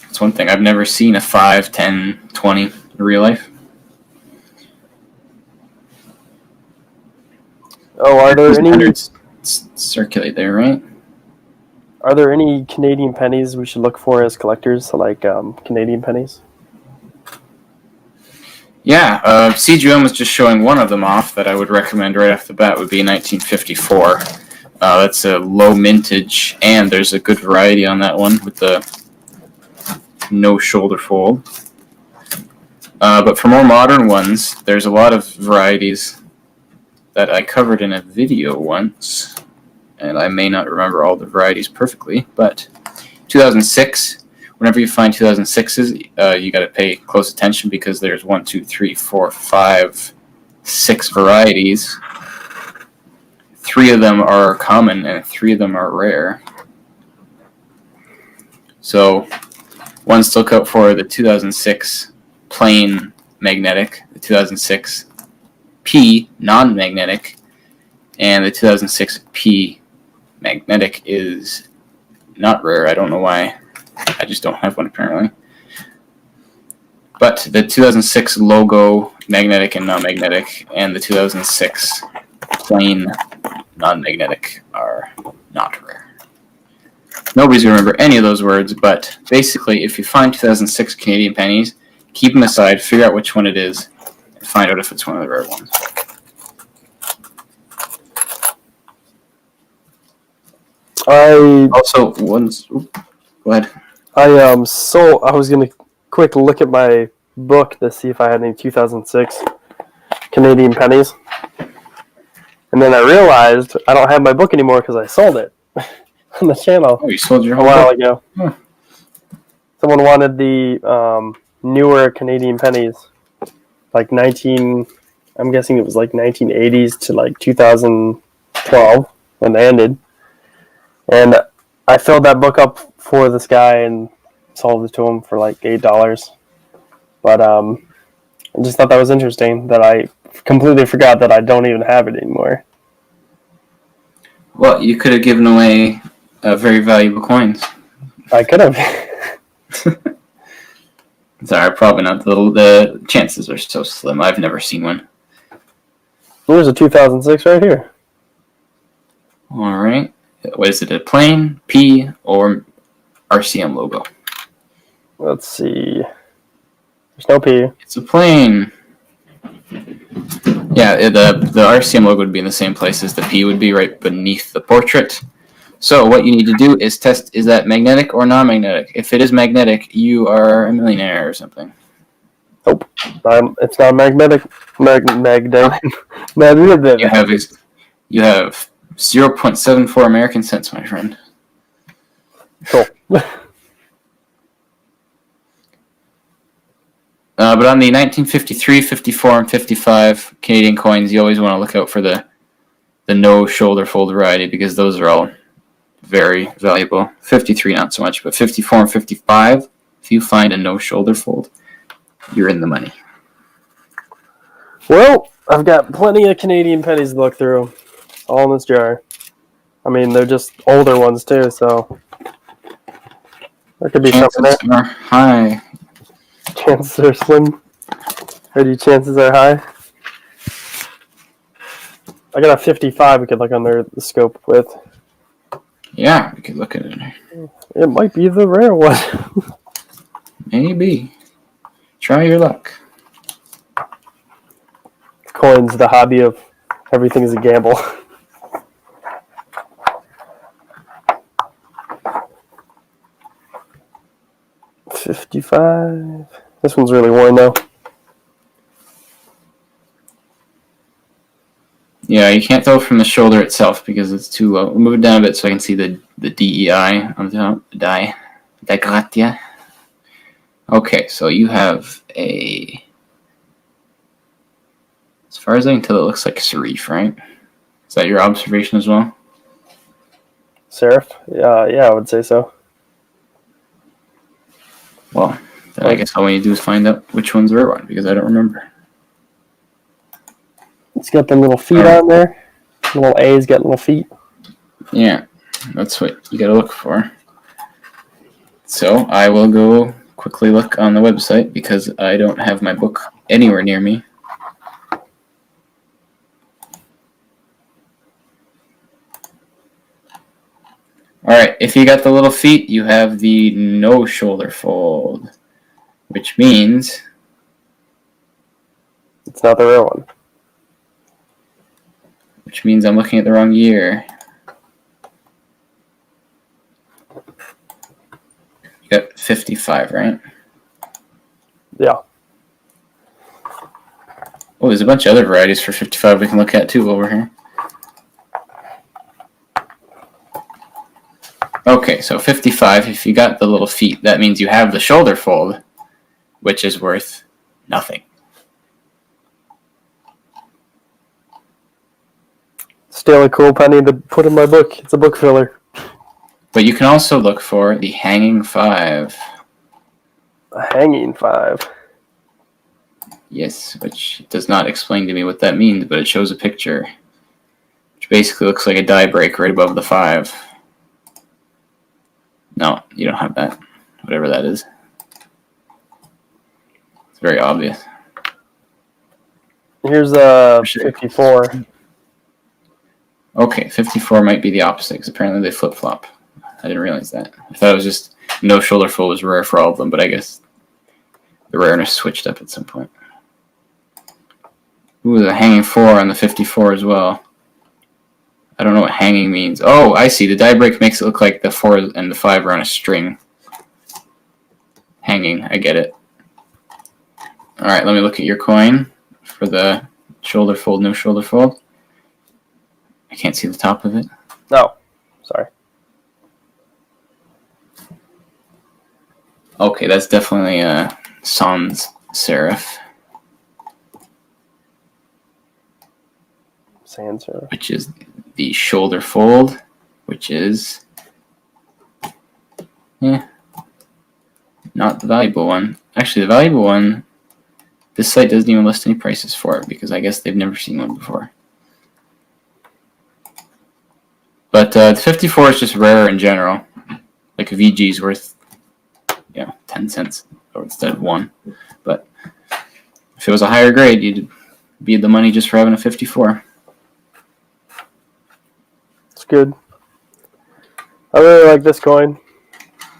S2: That's one thing. I've never seen a 5, 10, 20 in real life.
S1: Oh, are there any?
S2: Hundreds circulate there, right?
S1: Are there any Canadian pennies we should look for as collectors, like Canadian pennies?
S2: Yeah, CGM was just showing one of them off that I would recommend right off the bat would be 1954. That's a low mintage, and there's a good variety on that one with the no shoulder fold. But for more modern ones, there's a lot of varieties that I covered in a video once, and I may not remember all the varieties perfectly, but 2006, whenever you find 2006s, you got to pay close attention because there's 1, 2, 3, 4, 5, 6 varieties. 3 of them are common and 3 of them are rare. So, ones to look out for the 2006 plain magnetic, the 2006 P non-magnetic, and the 2006 P magnetic is not rare. I don't know why. I just don't have one apparently. But the 2006 logo magnetic and non-magnetic and the 2006 plain non-magnetic are not rare. Nobody's going to remember any of those words, but basically if you find 2006 Canadian pennies, keep them aside, figure out which one it is, and find out if it's one of the rare ones. Also, ones... Go ahead.
S1: I was gonna quick look at my book to see if I had any 2006 Canadian pennies, and then I realized I don't have my book anymore because I sold it on the channel.
S2: Oh, you sold your
S1: a
S2: whole
S1: while
S2: book?
S1: ago.
S2: Huh.
S1: Someone wanted the newer Canadian pennies, like I'm guessing it was like 1980s to like 2012 when they ended, and I filled that book up for this guy and sold it to him for like $8. But I just thought that was interesting that I completely forgot that I don't even have it anymore.
S2: Well, you could have given away very valuable coins.
S1: I could have.
S2: Sorry, probably not. The chances are so slim. I've never seen one.
S1: There's a 2006 right here.
S2: All right. What is it, a plain, P, or RCM logo?
S1: Let's see. There's no P.
S2: It's a plain. Yeah, the RCM logo would be in the same place as the P would be, right beneath the portrait. So what you need to do is test, is that magnetic or non-magnetic? If it is magnetic, you are a millionaire or something.
S1: Nope. It's not magnetic. Magnetic.
S2: You have 0.74 American cents, my friend.
S1: Cool.
S2: But on the 1953, 54, and 55 Canadian coins, you always want to look out for the no shoulder fold variety because those are all very valuable. 53 not so much, but 54 and 55, if you find a no shoulder fold, you're in the money.
S1: Well, I've got plenty of Canadian pennies to look through. All in this jar. I mean, they're just older ones too, so there could be something there.
S2: Chances are high.
S1: Chances are slim. Or do chances are high? I got a 55 we could look under the scope with.
S2: Yeah, we could look at it.
S1: It might be the rare one.
S2: Maybe. Try your luck.
S1: Coins, the hobby of everything is a gamble. $55. This one's really worn though.
S2: Yeah, you can't tell from the shoulder itself because it's too low. We'll move it down a bit so I can see the DEI on the top. Die gratia. Okay, so you have a... As far as I can tell, it looks like serif, right? Is that your observation as well?
S1: Serif? Yeah, I would say so.
S2: Well, Then I guess all we need to do is find out which one's the rare one, because I don't remember.
S1: It's got the little feet on there. Little A's got little feet.
S2: Yeah, that's what you gotta look for. So I will go quickly look on the website because I don't have my book anywhere near me. Alright, if you got the little feet, you have the no shoulder fold, which means
S1: It's not the rare one.
S2: I'm looking at the wrong year. You got 55, right?
S1: Yeah.
S2: Oh, there's a bunch of other varieties for 55 we can look at too over here. Okay, so 55, if you got the little feet, that means you have the shoulder fold, which is worth nothing.
S1: Still a cool penny to put in my book. It's a book filler.
S2: But you can also look for the hanging 5.
S1: A hanging 5.
S2: Yes, which does not explain to me what that means, but it shows a picture, which basically looks like a die break right above the 5. No, you don't have that. Whatever that is. It's very obvious.
S1: Here's 54.
S2: Okay, 54 might be the opposite, because apparently they flip-flop. I didn't realize that. I thought it was just no shoulder fold was rare for all of them, but I guess the rareness switched up at some point. Ooh, the hanging 4 on the 54 as well. I don't know what hanging means. Oh, I see. The die break makes it look like the 4 and the 5 are on a string. Hanging, I get it. Alright, let me look at your coin for the shoulder fold, no shoulder fold. I can't see the top of it.
S1: No. Sorry.
S2: Okay, that's definitely a sans serif,
S1: Sans serif.
S2: which is the shoulder fold, which is not the valuable one. Actually, the valuable one, this site doesn't even list any prices for it because I guess they've never seen one before. But the 54 is just rare in general. Like a VG is worth 10 cents instead of 1. But if it was a higher grade, you'd be the money just for having a 54.
S1: It's good. I really like this coin.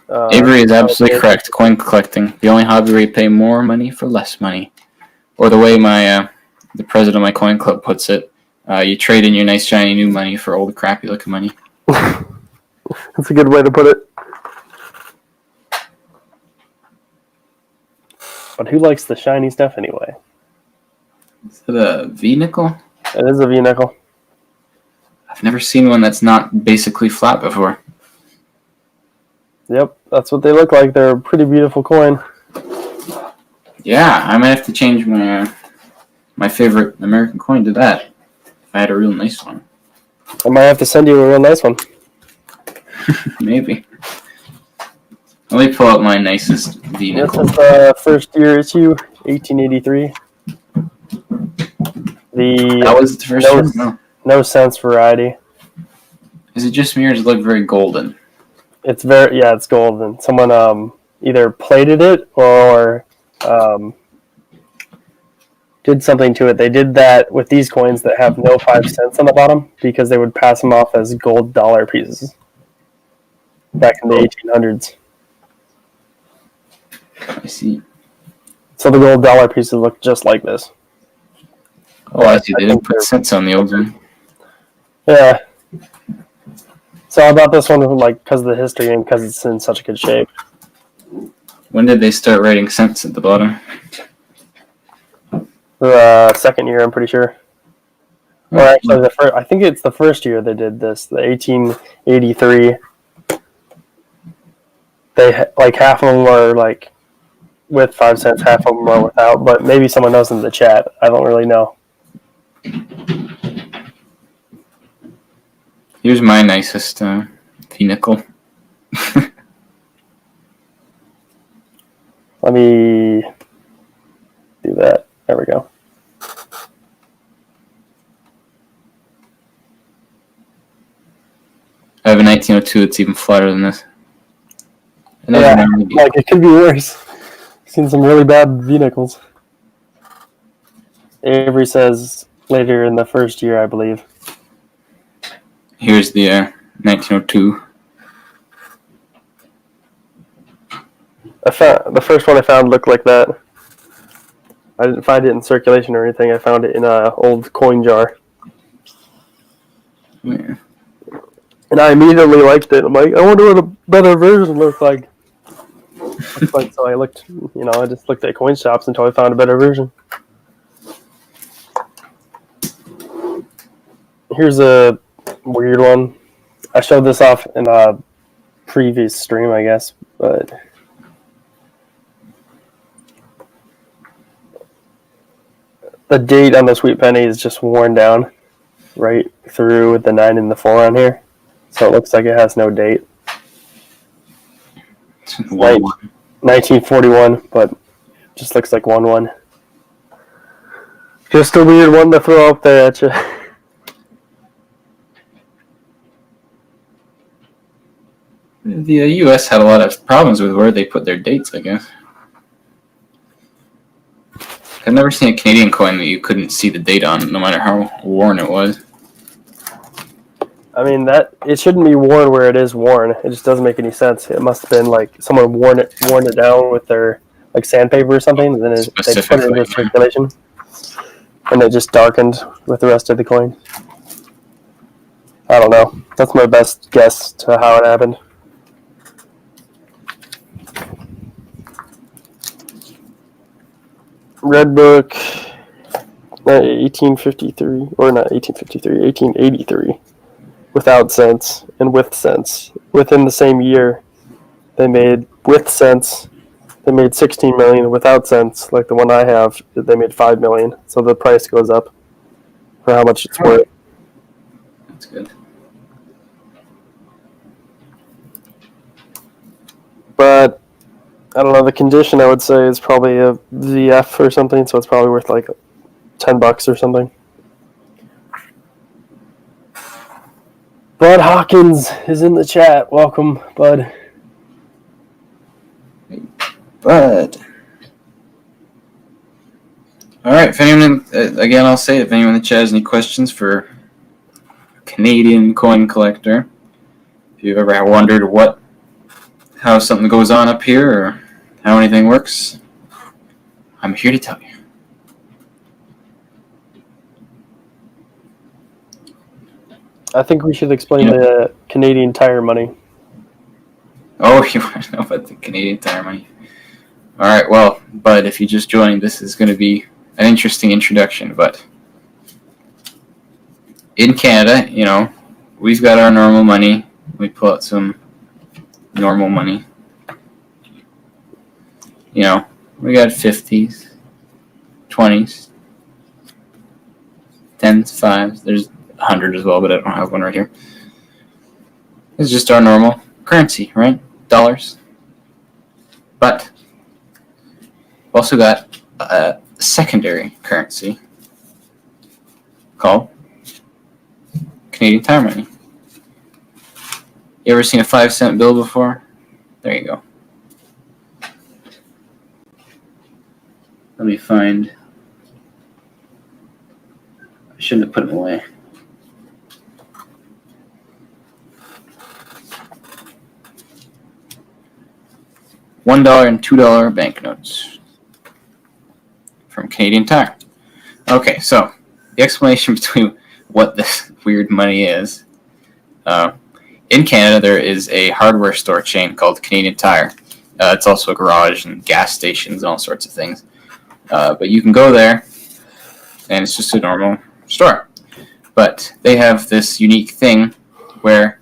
S2: Avery is absolutely correct. Coin collecting, the only hobby where you pay more money for less money. Or the way my the president of my coin club puts it, you trade in your nice shiny new money for old crappy looking money.
S1: That's a good way to put it. But who likes the shiny stuff anyway?
S2: Is it a V-nickel?
S1: It is a V-nickel.
S2: I've never seen one that's not basically flat before.
S1: Yep, that's what they look like. They're a pretty beautiful coin.
S2: Yeah, I might have to change my my favorite American coin to that. If I had a real nice one.
S1: I might have to send you a real nice one.
S2: Maybe. Let me pull out my nicest
S1: This
S2: V-nickel.
S1: is the first year issue, 1883.
S2: That was the first one? No.
S1: No sense variety.
S2: Is it just me or does it look very golden?
S1: It's it's golden. Someone either plated it or did something to it. They did that with these coins that have no 5 cents on the bottom because they would pass them off as gold dollar pieces back in the 1800s.
S2: I see.
S1: So the gold dollar pieces look just like this.
S2: Oh, I see. They didn't put cents on the old one.
S1: Yeah. So I bought this one because of the history and because it's in such good shape.
S2: When did they start writing cents at the bottom?
S1: The second year, I'm pretty sure. Or actually, I think it's the first year they did this, the 1883. They half of them were with 5 cents, half of them were without. But maybe someone knows in the chat. I don't really know.
S2: Here's my nicest V-nickel.
S1: Let me do that. There we go.
S2: I have a 1902 that's even flatter than this. Another
S1: Yeah,
S2: 90.
S1: like it could be worse. Seen some really bad vehicles. Avery says later in the first year, I believe.
S2: Here's the 1902.
S1: The first one I found looked like that. I didn't find it in circulation or anything. I found it in an old coin jar.
S2: Yeah.
S1: And I immediately liked it. I'm like, I wonder what a better version looked like. So I looked, I just looked at coin shops until I found a better version. Here's a weird one. I showed this off in a previous stream, I guess, but the date on the Sweet Penny is just worn down right through with the 9 and the 4 on here. So it looks like it has no date. 1941, but just looks like 1-1. Just a weird one to throw up there at you.
S2: The U.S. had a lot of problems with where they put their dates, I guess. I've never seen a Canadian coin that you couldn't see the date on, no matter how worn it was.
S1: I mean, that it shouldn't be worn where it is worn. It just doesn't make any sense. It must have been like someone worn it down with their like sandpaper or something, and then they put it into circulation, and it just darkened with the rest of the coin. I don't know. That's my best guess to how it happened. Red Book, 1853, or not 1853, 1883. Without cents and with cents. Within the same year, they made with cents. They made 16 million. Without cents, like the one I have, they made 5 million. So the price goes up for how much it's worth.
S2: That's good.
S1: But I don't know. The condition I would say is probably a VF or something. So it's probably worth like $10 or something. Bud Hawkins is in the chat. Welcome, Bud.
S2: Bud. All right. If anyone, again, I'll say if anyone in the chat has any questions for a Canadian coin collector, if you've ever wondered how something goes on up here or how anything works, I'm here to tell you.
S1: I think we should explain the Canadian Tire money.
S2: Oh, you want to know about the Canadian Tire money? All right, well, Bud, if you just joined, this is going to be an interesting introduction. But in Canada, we've got our normal money. We pull out some normal money. We got 50s, 20s, 10s, 5s. There's 100 as well, but I don't have one right here. It's just our normal currency, right? Dollars. But we've also got a secondary currency called Canadian Tire money. You ever seen a 5-cent bill before? There you go. Let me find. I shouldn't have put them away. $1 and $2 banknotes from Canadian Tire. Okay, so the explanation between what this weird money is. In Canada, there is a hardware store chain called Canadian Tire. It's also a garage and gas stations and all sorts of things. But you can go there, and it's just a normal store. But they have this unique thing where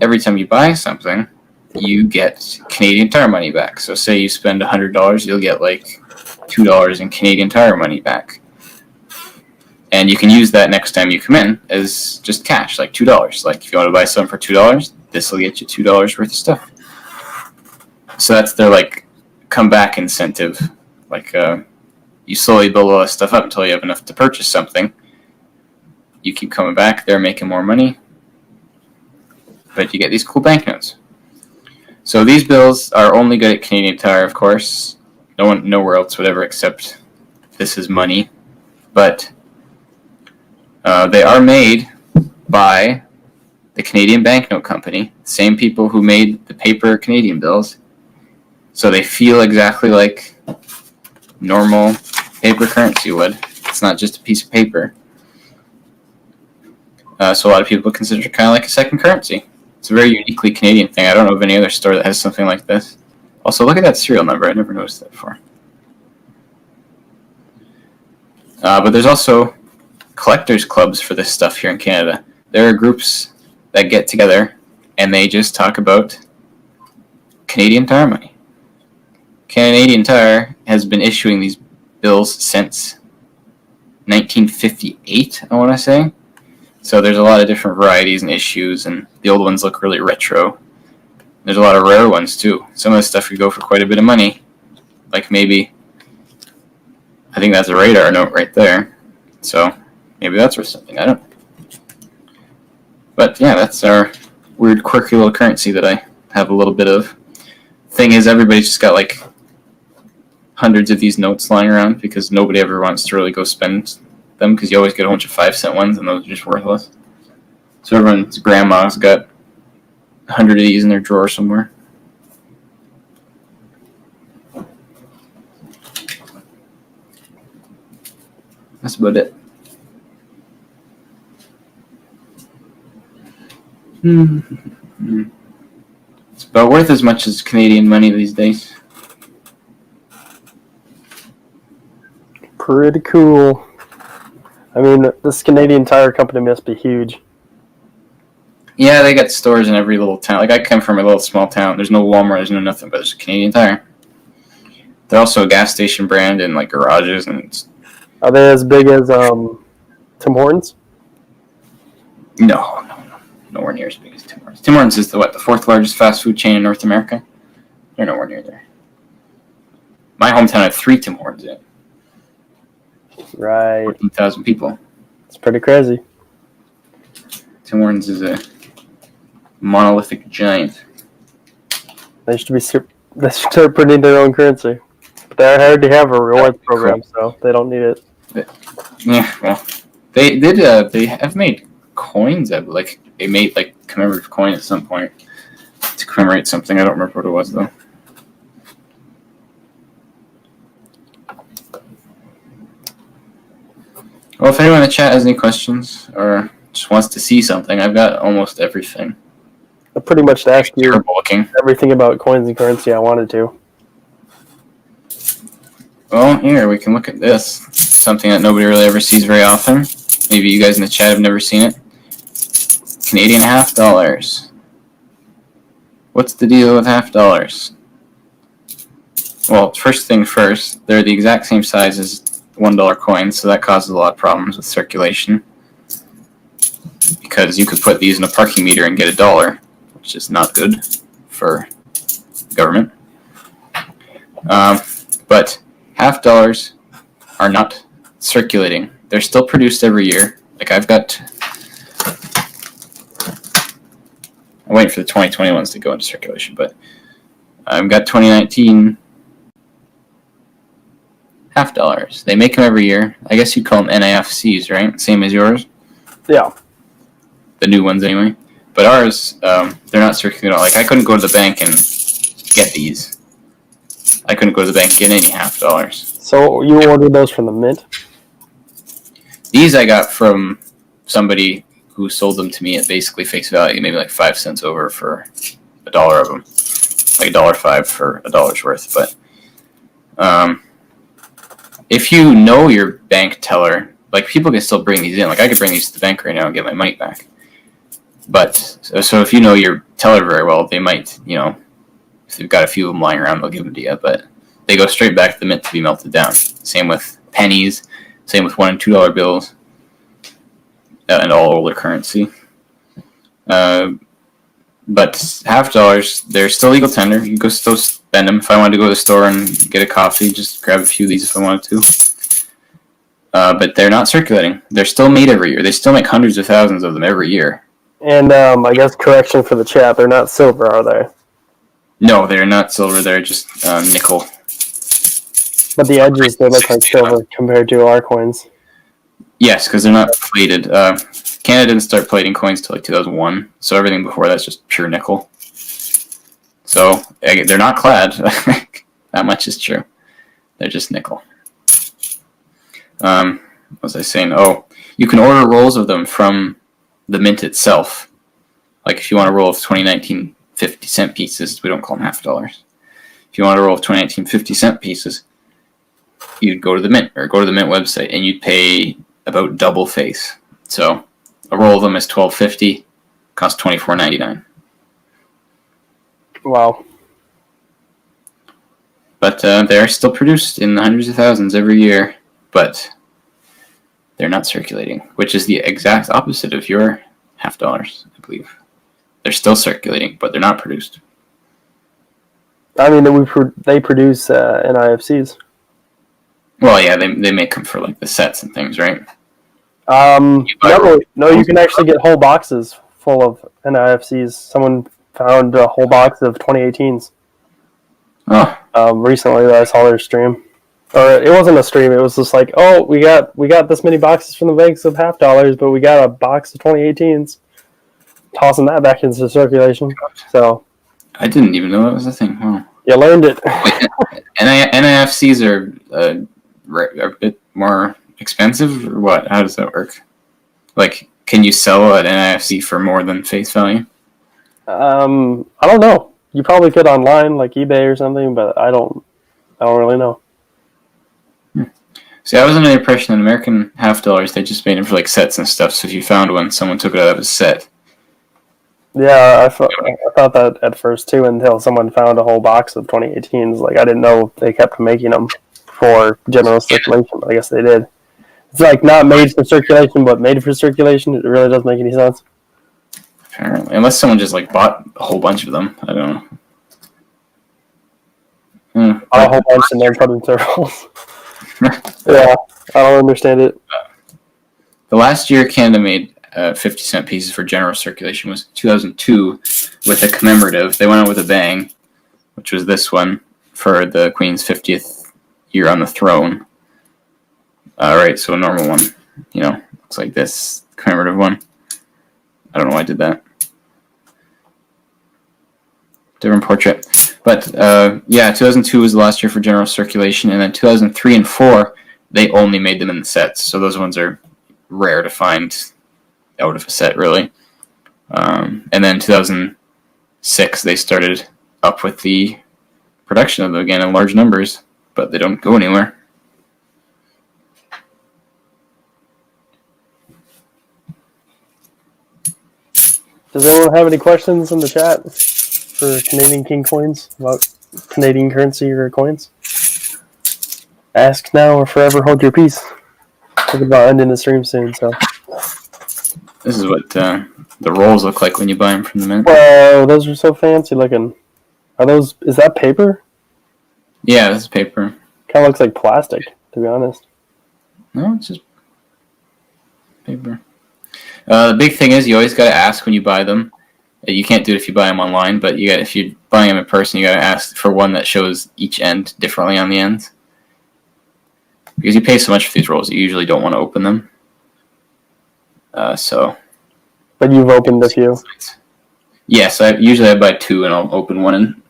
S2: every time you buy something, you get Canadian Tire money back. So say you spend $100, you'll get like $2 in Canadian Tire money back. And you can use that next time you come in as just cash, like $2. Like if you want to buy something for $2, this will get you $2 worth of stuff. So that's their like come back incentive. Like you slowly build all this stuff up until you have enough to purchase something. You keep coming back, they're making more money, but you get these cool banknotes. So these bills are only good at Canadian Tire, of course. Nowhere else would ever accept this is money. But they are made by the Canadian Banknote Company, same people who made the paper Canadian bills. So they feel exactly like normal paper currency would. It's not just a piece of paper. So a lot of people consider it kind of like a second currency. It's a very uniquely Canadian thing. I don't know of any other store that has something like this. Also, look at that serial number. I never noticed that before. But there's also collectors clubs for this stuff here in Canada. There are groups that get together and they just talk about Canadian Tire money. Canadian Tire has been issuing these bills since 1958, I want to say. So there's a lot of different varieties and issues, and the old ones look really retro. There's a lot of rare ones too. Some of this stuff could go for quite a bit of money. Like maybe, I think that's a radar note right there. So maybe that's worth something. I don't know. But yeah, that's our weird, quirky little currency that I have a little bit of. Thing is, everybody's just got like hundreds of these notes lying around because nobody ever wants to really go spend them because you always get a bunch of 5-cent ones and those are just worthless. So everyone's grandma's got 100 of these in their drawer somewhere. That's about it. It's about worth as much as Canadian money these days.
S1: Pretty cool. I mean, this Canadian Tire company must be huge.
S2: Yeah, they got stores in every little town. Like, I come from a little small town. There's no Walmart, there's no nothing, but there's a Canadian Tire. They're also a gas station brand in, like, garages. And
S1: Are they as big as Tim Hortons?
S2: No. Nowhere near as big as Tim Hortons. Tim Hortons is the fourth largest fast food chain in North America? They're nowhere near there. My hometown had 3 Tim Hortons in it.
S1: Right.
S2: 14,000 people.
S1: It's pretty crazy.
S2: Tim Hortons is a monolithic giant.
S1: They should start printing their own currency. But they already have a rewards program, so they don't need it.
S2: Yeah, well, they did. They have made coins. They made like commemorative coin at some point to commemorate something. I don't remember what it was though. Well, if anyone in the chat has any questions or just wants to see something, I've got almost everything.
S1: I pretty much asked you
S2: Terrible looking.
S1: everything about coins and currency I wanted to.
S2: Well, here we can look at this. Something that nobody really ever sees very often. Maybe you guys in the chat have never seen it. Canadian $50. What's the deal with $50? Well, first thing first, they're the exact same size as $1 coins, so that causes a lot of problems with circulation. Because you could put these in a parking meter and get $1, which is not good for the government. But $50 are not circulating. They're still produced every year. Like I'm waiting for the 2020 ones to go into circulation, but I've got 2019 $50. They make them every year. I guess you'd call them NIFCs, right? Same as yours?
S1: Yeah.
S2: The new ones anyway. But ours, they're not circulating at all. Like I couldn't go to the bank and get these. I couldn't go to the bank and get any $50.
S1: So you ordered those from the mint?
S2: These I got from somebody who sold them to me at basically face value, maybe like 5 cents over for $1 of them, like $1.05 for $1's worth. But if you know your bank teller, like people can still bring these in. Like I could bring these to the bank right now and get my money back. But so if you know your teller very well, they might, if they've got a few of them lying around, they'll give them to you. But they go straight back to the mint to be melted down. Same with pennies. Same with $1 and $2 bills. And all older currency. But $50, they're still legal tender. You can go still spend them. If I wanted to go to the store and get a coffee, just grab a few of these if I wanted to. But they're not circulating. They're still made every year. They still make hundreds of thousands of them every year.
S1: And I guess correction for the chat, they're not silver, are they?
S2: No, they're not silver. They're just nickel.
S1: But the edges, they look like silver compared to our coins.
S2: Yes, because they're not plated. Canada didn't start plating coins till like 2001, so everything before that's just pure nickel. So they're not clad. That much is true. They're just nickel. What was I saying? Oh, you can order rolls of them from the mint itself. Like if you want a roll of 2019 50-cent pieces, we don't call them $half. If you want a roll of 2019 50-cent pieces, you'd go to the mint or go to the mint website and you'd pay about double face. So a roll of them is $12.50, costs $24.99.
S1: Wow.
S2: But they're still produced in the hundreds of thousands every year, but they're not circulating, which is the exact opposite of your $half, I believe. They're still circulating, but they're not produced.
S1: I mean, they produce NIFCs.
S2: Well, yeah, they make them for like the sets and things, right?
S1: No, you can actually get whole boxes full of NIFCs. Someone found a whole box of 2018s.
S2: Oh.
S1: Recently that I saw their stream. Or it wasn't a stream, it was just like, oh, we got this many boxes from the banks of $half, but we got a box of 2018s. Tossing that back into circulation. So
S2: I didn't even know that was a thing. Wow.
S1: You learned it.
S2: Wait, NIFCs are a bit more expensive, or what? How does that work? Like, can you sell an NIFC for more than face value?
S1: I don't know. You probably could online, like eBay or something, but I don't really know.
S2: See, I was under the impression that American $half, they just made them for like sets and stuff. So if you found one, someone took it out of a set.
S1: Yeah, I thought that at first too, until someone found a whole box of 2018s. Like, I didn't know they kept making them for general circulation, but I guess they did. It's like not made for circulation, but made for circulation. It really doesn't make any sense.
S2: Apparently, unless someone just like bought a whole bunch of them, I don't know.
S1: A whole bunch and then put them to rolls. Yeah, I don't understand it.
S2: The last year Canada made 50-cent pieces for general circulation was 2002 with a commemorative. They went out with a bang, which was this one for the Queen's 50th year on the throne. Right, so a normal one, looks like this commemorative one. I don't know why I did that. Different portrait. But, 2002 was the last year for general circulation, and then 2003 and 4, they only made them in the sets. So those ones are rare to find out of a set, really. And then 2006, they started up with the production of them again in large numbers, but they don't go anywhere.
S1: Does anyone have any questions in the chat for Canadian King coins, about Canadian currency or coins? Ask now or forever hold your peace. Talking about ending the stream soon, so.
S2: This is what the rolls look like when you buy them from the mint.
S1: Whoa, those are so fancy looking. Is that paper?
S2: Yeah, this is paper.
S1: Kind of looks like plastic, to be honest.
S2: No, it's just paper. The big thing is you always got to ask when you buy them. You can't do it if you buy them online, but if you're buying them in person, you got to ask for one that shows each end differently on the ends. Because you pay so much for these rolls, you usually don't want to open them.
S1: But you've opened a few.
S2: Yes, I buy two and I'll open one and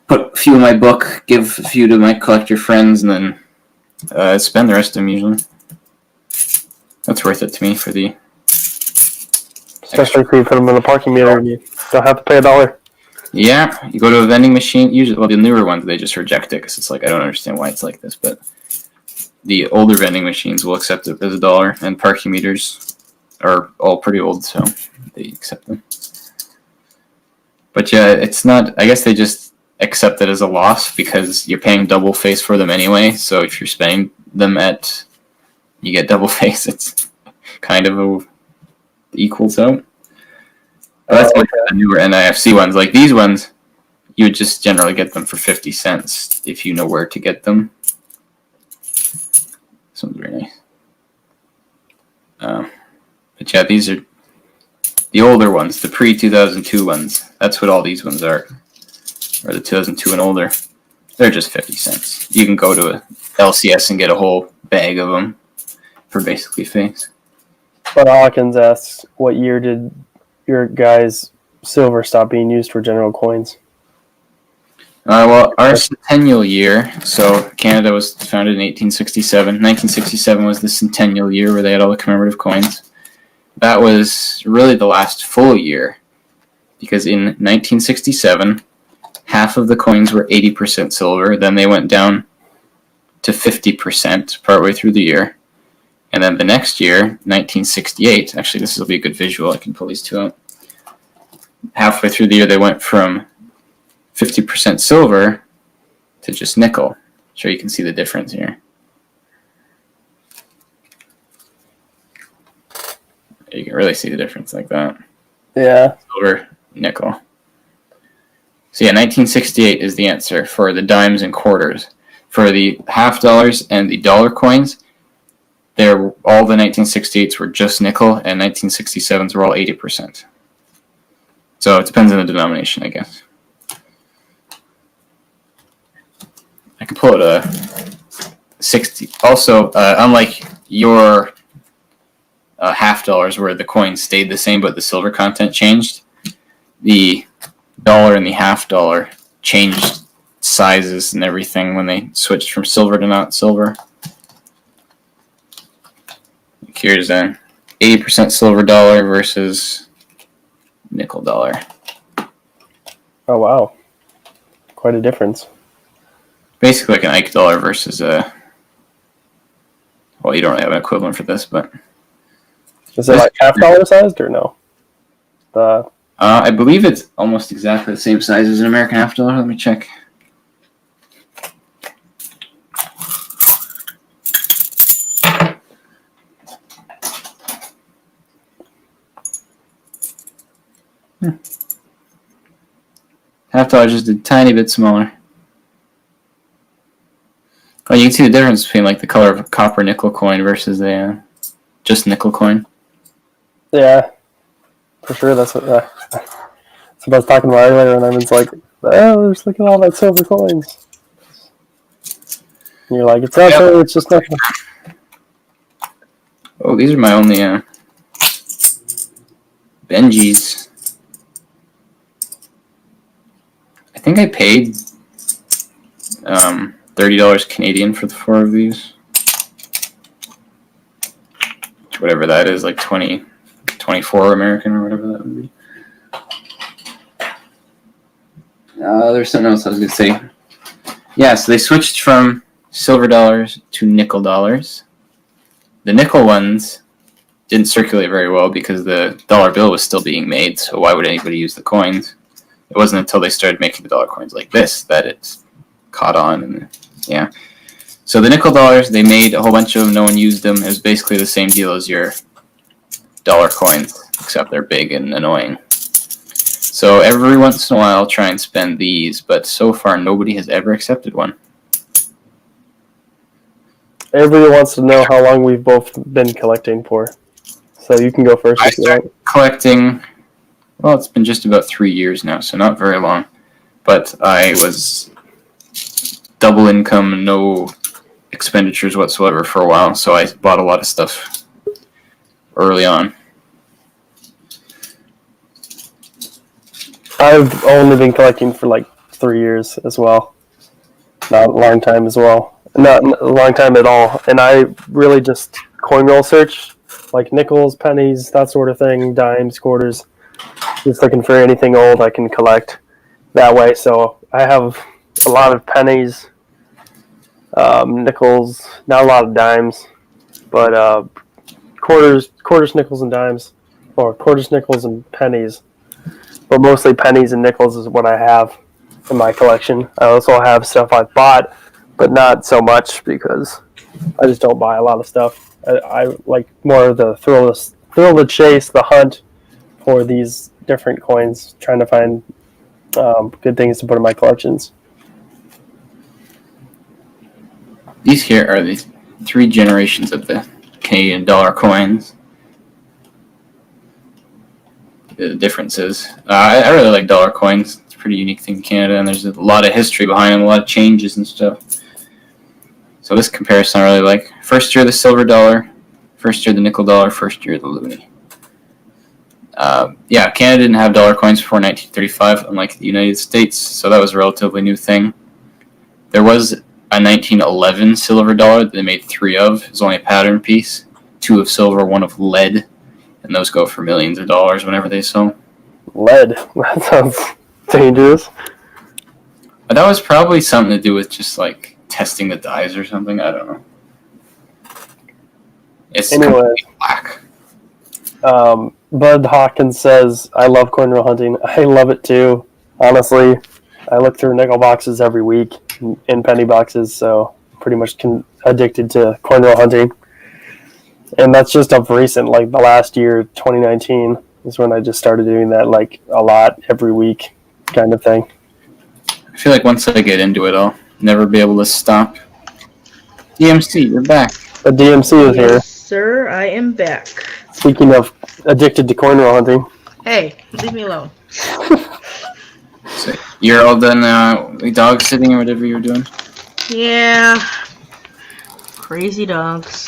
S2: put a few in my book, give a few to my collector friends, and then spend the rest of them usually. That's worth it to me for the...
S1: Especially if you put them in a parking meter and you don't have to pay $1.
S2: Yeah, you go to a vending machine, usually, the newer ones, they just reject it because it's like, I don't understand why it's like this, but the older vending machines will accept it as $1, and parking meters are all pretty old, so they accept them. But yeah, it's not, I guess they just accept it as a loss because you're paying double face for them anyway, so if you're spending them you get double face, it's kind of equals out. That's like the newer NIFC ones. Like these ones, you would just generally get them for 50 cents if you know where to get them. This one's very nice. But yeah, these are the older ones, the pre-2002 ones. That's what all these ones are. Or the 2002 and older. They're just 50 cents. You can go to a LCS and get a whole bag of them for basically face.
S1: But Hawkins asks, what year did your guys' silver stop being used for general coins?
S2: Well, our centennial year, so Canada was founded in 1867. 1967 was the centennial year where they had all the commemorative coins. That was really the last full year, because in 1967, half of the coins were 80% silver. Then they went down to 50% partway through the year. And then the next year, 1968, actually this will be a good visual, I can pull these two out. Halfway through the year, they went from 50% silver to just nickel. Sure, you can see the difference here. You can really see the difference like that.
S1: Yeah.
S2: Silver, nickel. So yeah, 1968 is the answer for the dimes and quarters. For the half dollars and the dollar coins, all the 1968s were just nickel, and 1967s were all 80%. So it depends on the denomination, I guess. I can pull it a 60. Also, unlike your half dollars where the coins stayed the same but the silver content changed, the dollar and the half dollar changed sizes and everything when they switched from silver to not silver. Here's an 80% silver dollar versus nickel dollar.
S1: Oh, wow. Quite a difference.
S2: Basically like an Ike dollar versus a... Well, you don't really have an equivalent for this, but...
S1: Is it like half dollar sized or no?
S2: I believe it's almost exactly the same size as an American half dollar. Let me check. Half dollar just a tiny bit smaller. Oh, you can see the difference between like the color of a copper nickel coin versus a just nickel coin.
S1: Yeah, for sure. That's what I was talking about earlier, and everyone's like, "Oh, just look at all that silver coins." And you're like, "It's not silver; it's just nothing."
S2: Oh, these are my only Benjis. I think I paid $30 Canadian for the 4 of these. Whatever that is, like 24 American or whatever that would be. There's something else I was going to say. Yeah, so they switched from silver dollars to nickel dollars. The nickel ones didn't circulate very well because the dollar bill was still being made, so why would anybody use the coins? It wasn't until they started making the dollar coins like this that it caught on. And yeah. So the nickel dollars, they made a whole bunch of them. No one used them. It was basically the same deal as your dollar coins, except they're big and annoying. So every once in a while, I'll try and spend these, but so far nobody has ever accepted one.
S1: Everybody wants to know how long we've both been collecting for. So you can go first.
S2: I started collecting, well, it's been just about 3 years now, so not very long. But I was double income, no expenditures whatsoever for a while, so I bought a lot of stuff early on.
S1: I've only been collecting for like 3 years as well. Not a long time as well. Not a long time at all. And I really just coin roll search, like nickels, pennies, that sort of thing, dimes, quarters. Just looking for anything old I can collect that way. So I have a lot of pennies, nickels, not a lot of dimes, but quarters, nickels, and dimes, or quarters, nickels, and pennies. But mostly pennies and nickels is what I have in my collection. I also have stuff I've bought, but not so much because I just don't buy a lot of stuff. I like more of the thrill of the chase, the hunt for these different coins, trying to find Good things to put in my collections.
S2: These here are the 3 generations of the Canadian dollar coins. The differences. I really like dollar coins. It's a pretty unique thing in Canada, and there's a lot of history behind them, a lot of changes and stuff. So this comparison I really like. First year the silver dollar, first year the nickel dollar, first year the loonie. Yeah, Canada didn't have dollar coins before 1935, unlike the United States, so that was a relatively new thing. There was a 1911 silver dollar that they made 3 of. It was only a pattern piece. 2 of silver, 1 of lead. And those go for millions of dollars whenever they sell.
S1: Lead. That sounds dangerous.
S2: But that was probably something to do with just like testing the dyes or something. I don't know. It's completely black.
S1: Bud Hawkins says, I love coin roll hunting. I love it too. Honestly, I look through nickel boxes every week in penny boxes, so pretty much addicted to coin roll hunting. And that's just of recent, like the last year, 2019, is when I just started doing that, like a lot every week kind of thing.
S2: I feel like once I get into it, I'll never be able to stop. DMC, you're back.
S1: The DMC is here.
S3: Yes, sir, I am back.
S1: Speaking of addicted to coin roll hunting.
S3: Hey, leave me alone.
S2: So you're all done dog sitting or whatever you're doing?
S3: Yeah. Crazy dogs.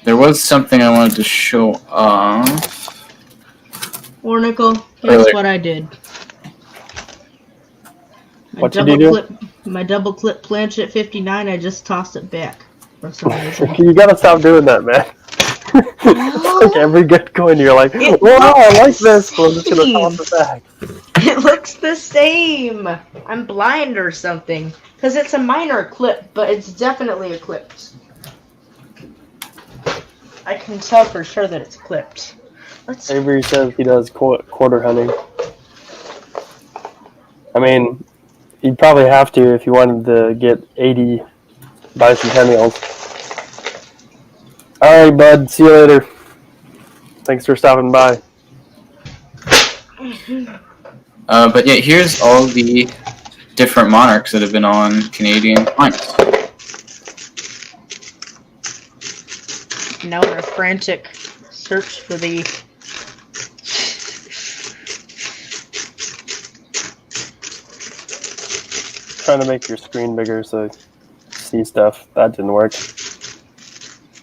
S2: There was something I wanted to show off.
S3: Ornicle, here's
S2: Earlier.
S3: what I did.
S1: What did you do?
S3: My double clip Planchet 59, I just tossed it back for some reason.
S1: You gotta stop doing that, man. It's like every good coin, you're like,
S3: It
S1: wow, I like
S3: looks
S1: this, but I'm just gonna
S3: the
S1: toss it back.
S3: It looks the same. I'm blind or something. Because it's a minor clip, but it's definitely a clipped. I can tell for sure that it's clipped. Let's.
S1: Avery says he does quarter hunting. I mean, you'd probably have to if you wanted to get 80 bicentennials. Alright, bud. See you later. Thanks for stopping by.
S2: But yeah, here's all the different monarchs that have been on Canadian coins.
S3: Now in a frantic search for the.
S1: Trying to make your screen bigger so you see stuff. That didn't work.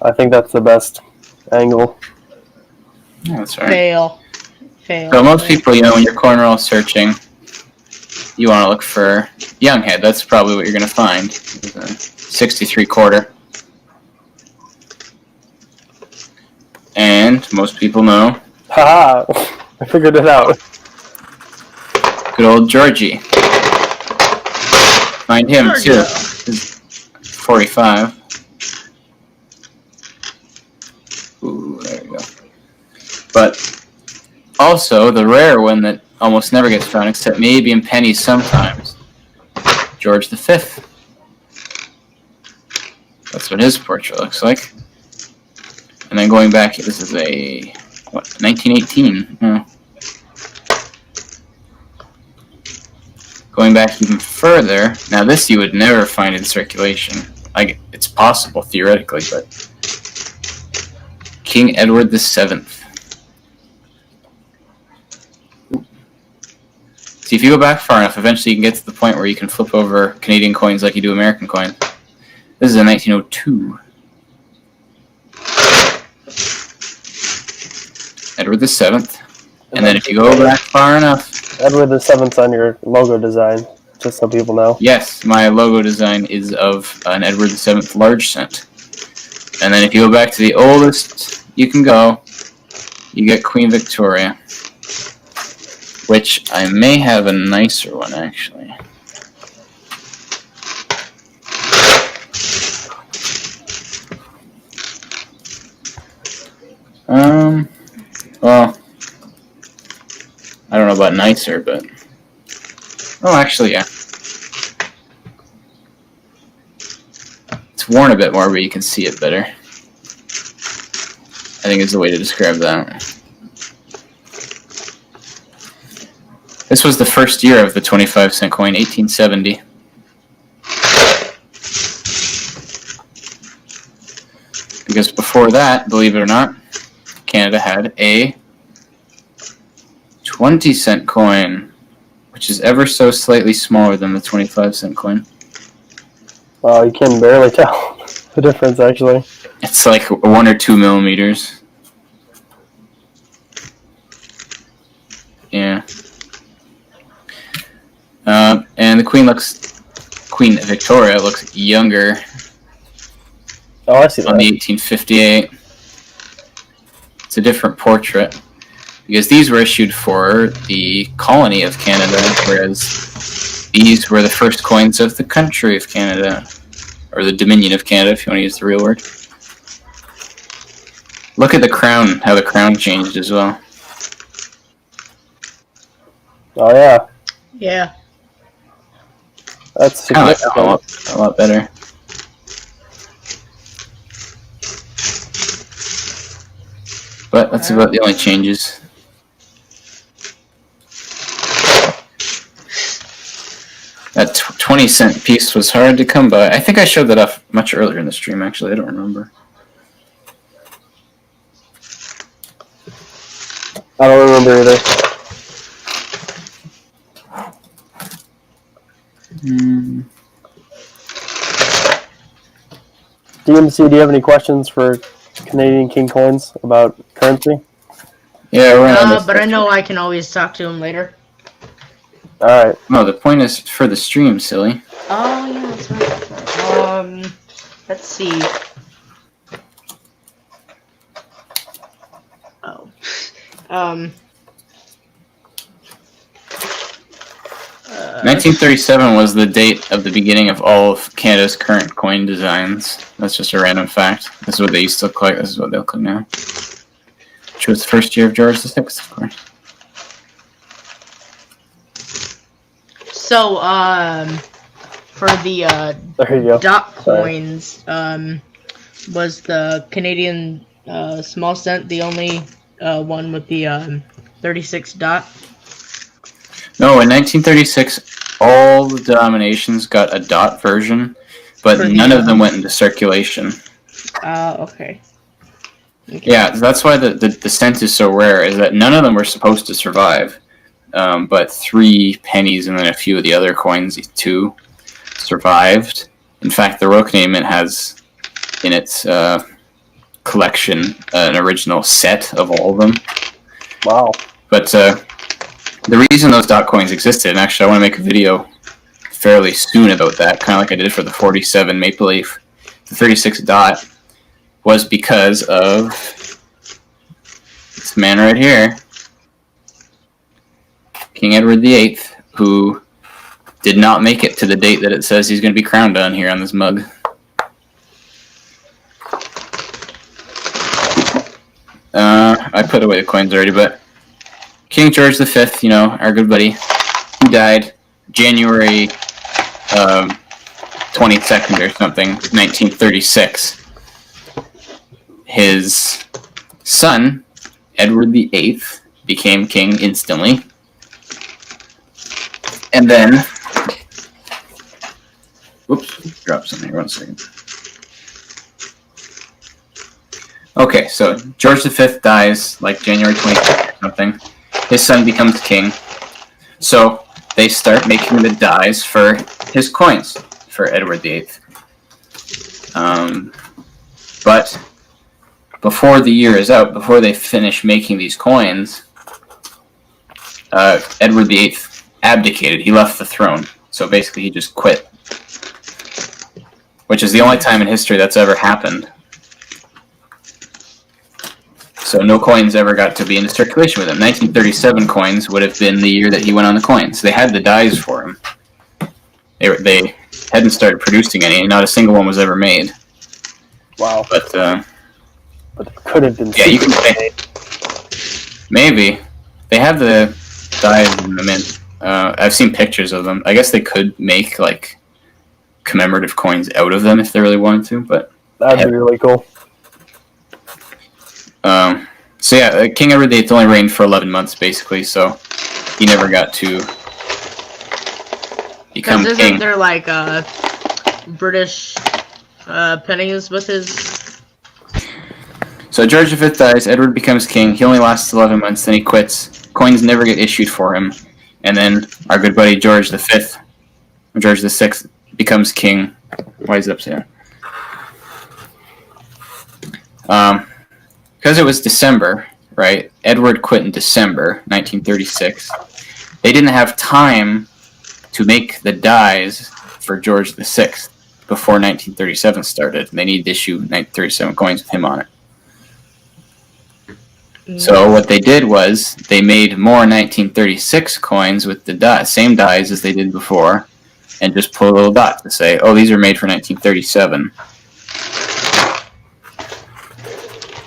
S1: I think that's the best angle.
S2: Yeah, that's right.
S3: Fail.
S2: So most people, when you're coin roll searching, you want to look for young head. That's probably what you're going to find. 63 quarter. And most people know.
S1: Haha! I figured it out.
S2: Good old Georgie. Find him too. 45. Ooh, there we go. But also the rare one that almost never gets found, except maybe in pennies sometimes. George V. That's what his portrait looks like. And then going back, this is a 1918. Yeah. Going back even further, now this you would never find in circulation. It's possible theoretically, but King Edward VII. See, if you go back far enough, eventually you can get to the point where you can flip over Canadian coins like you do American coins. This is a 1902. Edward VII. And then if you go back far enough...
S1: Edward VII's on your logo design, just so people know.
S2: Yes, my logo design is of an Edward VII large cent. And then if you go back to the oldest you can go, you get Queen Victoria. Which I may have a nicer one, actually. Well, I don't know about nicer, but... Oh, actually, yeah. It's worn a bit more, but you can see it better. I think is the way to describe that. This was the first year of the 25-cent coin, 1870. Because before that, believe it or not, Canada had a 20-cent coin, which is ever so slightly smaller than the 25-cent coin.
S1: Wow, you can barely tell the difference, actually.
S2: It's like 1 or 2 millimeters. Yeah. And the Queen Victoria looks younger
S1: Oh, I see
S2: on
S1: that.
S2: the 1858. It's a different portrait because these were issued for the colony of Canada, whereas these were the first coins of the country of Canada, or the Dominion of Canada, if you want to use the real word. Look at the crown, how the crown changed as well.
S1: Oh, yeah.
S3: Yeah.
S1: That's
S2: I like
S1: significant.
S2: that a lot better. But that's about the only changes. That 20-cent piece was hard to come by. I think I showed that off much earlier in the stream, actually. I don't remember.
S1: I don't remember either. DMC, do you have any questions for Canadian King coins about currency?
S2: Yeah, we're on
S3: But I know I can always talk to him later.
S1: Alright.
S2: No, the point is for the stream, silly.
S3: Oh, yeah, that's right. Let's see. Oh.
S2: 1937 was the date of the beginning of all of Canada's current coin designs. That's just a random fact. This is what they used to look like. This is what they look like now. Which was the first year of George VI, of course.
S3: So, for the
S1: There you go.
S3: dot coins, was the Canadian small cent the only one with the 36 dot?
S2: No, in 1936, all the denominations got a dot version, but none of them went into circulation.
S3: Okay.
S2: Yeah, that's why the cent is so rare, is that none of them were supposed to survive. But 3 pennies and then a few of the other coins, 2, survived. In fact, the Royal Canadian Mint has in its collection an original set of all of them.
S1: Wow.
S2: But the reason those dot coins existed, and actually I want to make a video fairly soon about that, kind of like I did for the 47 Maple Leaf, the 36 dot, was because of this man right here, King Edward VIII, who did not make it to the date that it says he's going to be crowned on here on this mug. I put away the coins already, but King George V, you know, our good buddy, he died January 22nd or something, 1936. His son, Edward VIII, became king instantly. And then, whoops, dropped something here, 1 second. Okay, so George V dies like January 22nd or something. His son becomes king. So they start making the dies for his coins, for Edward VIII. But before the year is out, before they finish making these coins, Edward VIII abdicated. He left the throne. So basically he just quit. Which is the only time in history that's ever happened. So no coins ever got to be in circulation with him. 1937 coins would have been the year that he went on the coins. They had the dies for him. They hadn't started producing any. Not a single one was ever made.
S1: Wow.
S2: But
S1: it could have been.
S2: yeah, you can say maybe they have the dies in the mint. I've seen pictures of them. I guess they could make like commemorative coins out of them if they really wanted to, but
S1: That'd be really cool.
S2: So yeah, King Edward VIII only reigned for 11 months, basically, so he never got to become
S3: Because
S2: king.
S3: isn't there like British pennies with his?
S2: So George V dies, Edward becomes king, he only lasts 11 months, then he quits. Coins never get issued for him. And then our good buddy George VI, or George VI, becomes king. Why is it upside down? Because it was December, right? Edward quit in December 1936. They didn't have time to make the dies for George VI before 1937 started. They needed to issue 1937 coins with him on it. So what they did was they made more 1936 coins with the same dies as they did before, and just put a little dot to say, "Oh, these are made for 1937."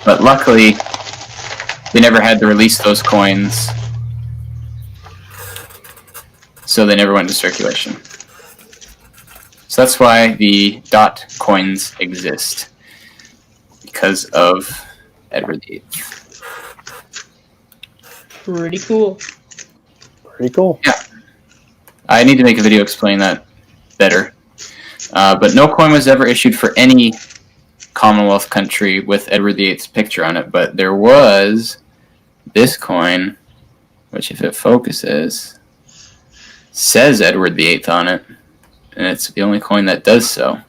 S2: But luckily, they never had to release those coins, so they never went into circulation. So that's why the dot coins exist, because of Edward VIII.
S3: Pretty cool.
S1: Pretty cool.
S2: Yeah. I need to make a video explaining that better. But no coin was ever issued for any Commonwealth country with Edward VIII's picture on it, but there was this coin, which if it focuses, says Edward VIII on it, and it's the only coin that does so.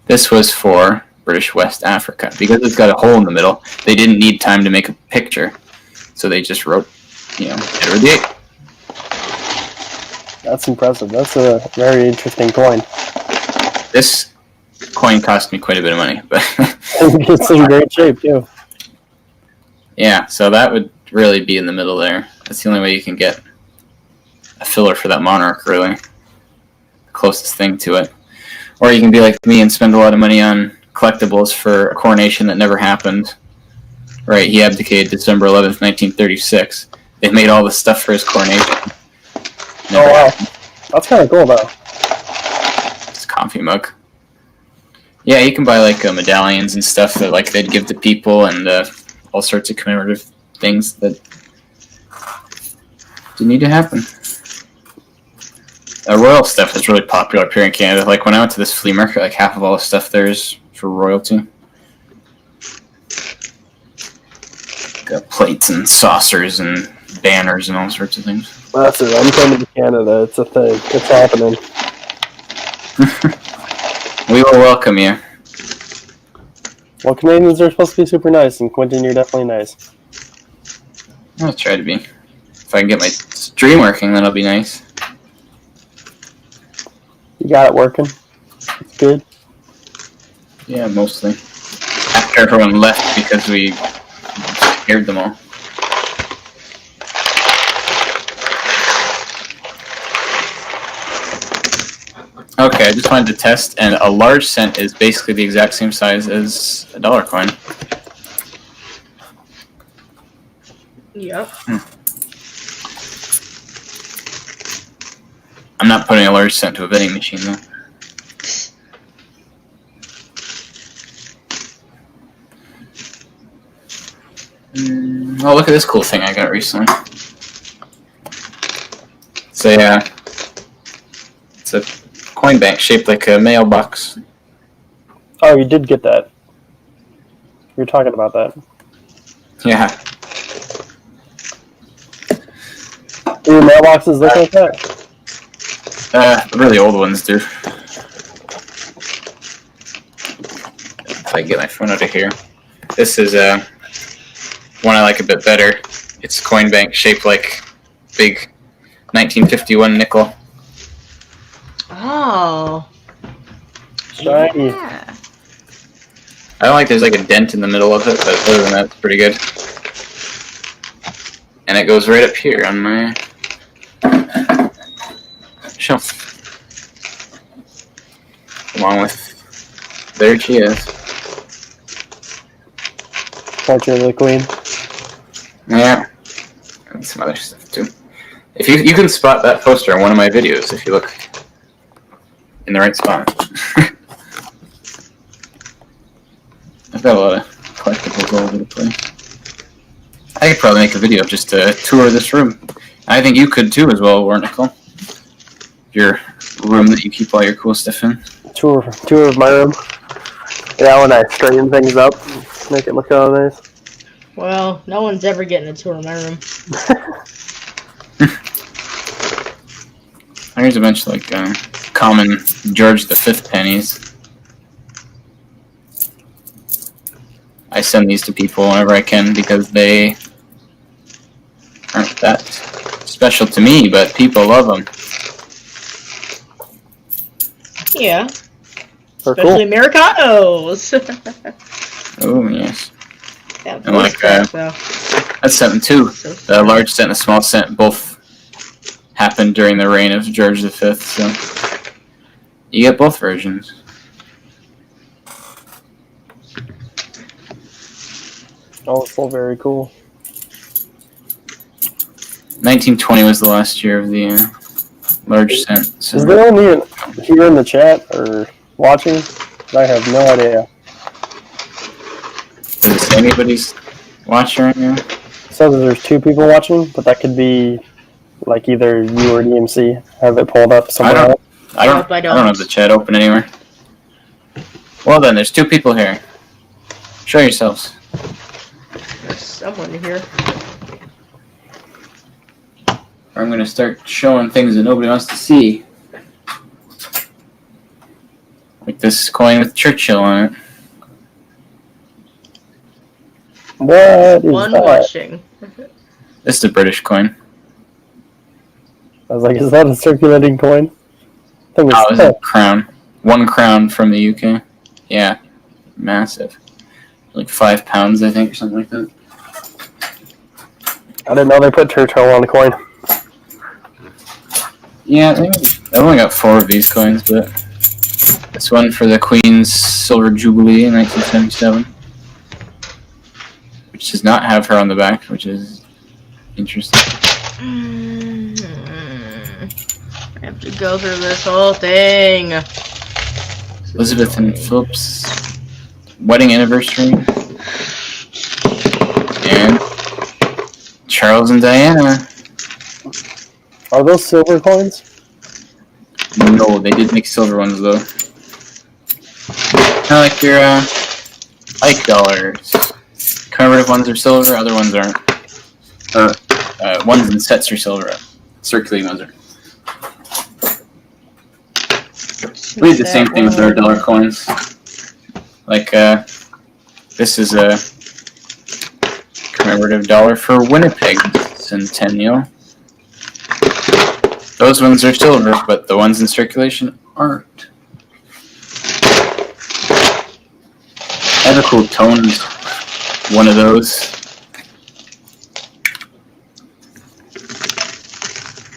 S2: This was for British West Africa. Because it's got a hole in the middle, they didn't need time to make a picture, so they just wrote, Edward VIII.
S1: That's impressive. That's a very interesting coin.
S2: This coin cost me quite a bit of money, but
S1: It's in great shape, too.
S2: yeah, so that would really be in the middle there. That's the only way you can get a filler for that monarch, really. The closest thing to it. Or you can be like me and spend a lot of money on collectibles for a coronation that never happened. Right, he abdicated December 11th, 1936. They made all the stuff for his coronation. Never
S1: wow.
S2: happened.
S1: That's kind of cool, though.
S2: It's a coffee mug. Yeah, you can buy like medallions and stuff that like they'd give to people, and all sorts of commemorative things that didn't need to happen. Royal stuff is really popular up here in Canada. Like when I went to this flea market, like half of all the stuff there is for royalty. Got plates and saucers and banners and all sorts of things.
S1: That's it. I'm coming to Canada. It's a thing. It's happening.
S2: We will welcome you.
S1: Well, Canadians are supposed to be super nice, and Quentin, you're definitely nice.
S2: I'll try to be. If I can get my stream working, that'll be nice.
S1: You got it working. It's good.
S2: Yeah, mostly. After everyone left because we scared them all. Okay, I just wanted to test, and a large cent is basically the exact same size as a dollar coin.
S3: Yep.
S2: I'm not putting a large cent to a vending machine, though. Oh, look at this cool thing I got recently. It's a coin bank shaped like a mailbox.
S1: Oh, you did get that. You were talking about that.
S2: Yeah.
S1: Do your mailboxes look like that?
S2: Really old ones do. If I get my phone out of here. This is one I like a bit better. It's a coin bank shaped like big 1951 nickel.
S3: Oh.
S1: Shiny.
S3: Yeah.
S2: I don't like there's like a dent in the middle of it, but other than that, it's pretty good. And it goes right up here on my shelf. Along with, there she is.
S1: Portrait of the Queen.
S2: Yeah. And some other stuff too. If you can spot that poster in one of my videos if you look in the right spot. I've got a lot of collectibles all over the place. I could probably make a video just to tour this room. I think you could too as well, Warnickel. Your room that you keep all your cool stuff in.
S1: Tour of my room. Yeah, when I straighten things up, make it look all nice.
S3: Well, no one's ever getting a tour of my room.
S2: Here's a bunch of common George V pennies. I send these to people whenever I can because they aren't that special to me, but people love them.
S3: Yeah.
S1: They're
S3: Especially Americanos.
S2: Oh yes.
S3: Yeah,
S2: And that's something too. The large cent and the small cent both happened during the reign of George V, so you get both versions.
S1: Oh, it's all very cool.
S2: 1920 was the last year of the large cent. So.
S1: Is there anyone here in the chat or watching? I have no idea.
S2: Does it say anybody's watching right now?
S1: It says that there's 2 people watching, but that could be like either you or DMC. Have it pulled up somewhere else?
S2: I don't have the chat open anywhere. Well then, there's 2 people here. Show yourselves.
S3: There's someone here.
S2: Or I'm gonna start showing things that nobody wants to see. Like this coin with Churchill on it.
S1: What is
S3: One
S1: that?
S3: watching.
S2: This is a British coin.
S1: I was like, is that a circulating coin? I think
S2: Oh,
S1: it's
S2: it's a crown. 1 crown from the UK. Yeah. Massive. Like 5 pounds, I think, or something like that.
S1: I didn't know they put Churchill on the coin.
S2: Yeah, I've only got 4 of these coins, but this one for the Queen's Silver Jubilee in 1977, which does not have her on the back, which is interesting.
S3: I have to go through this whole thing.
S2: Elizabeth and Philip's wedding anniversary, and Charles and Diana.
S1: Are those silver coins?
S2: No, they did make silver ones though. Kind of like your Ike dollars. Commemorative ones are silver, other ones aren't. Ones in sets are silver. Circulating ones are. We did the same thing with our dollar coins. Like, this is a commemorative dollar for Winnipeg Centennial. Those ones are silver, but the ones in circulation aren't. I have a cool toned one of those.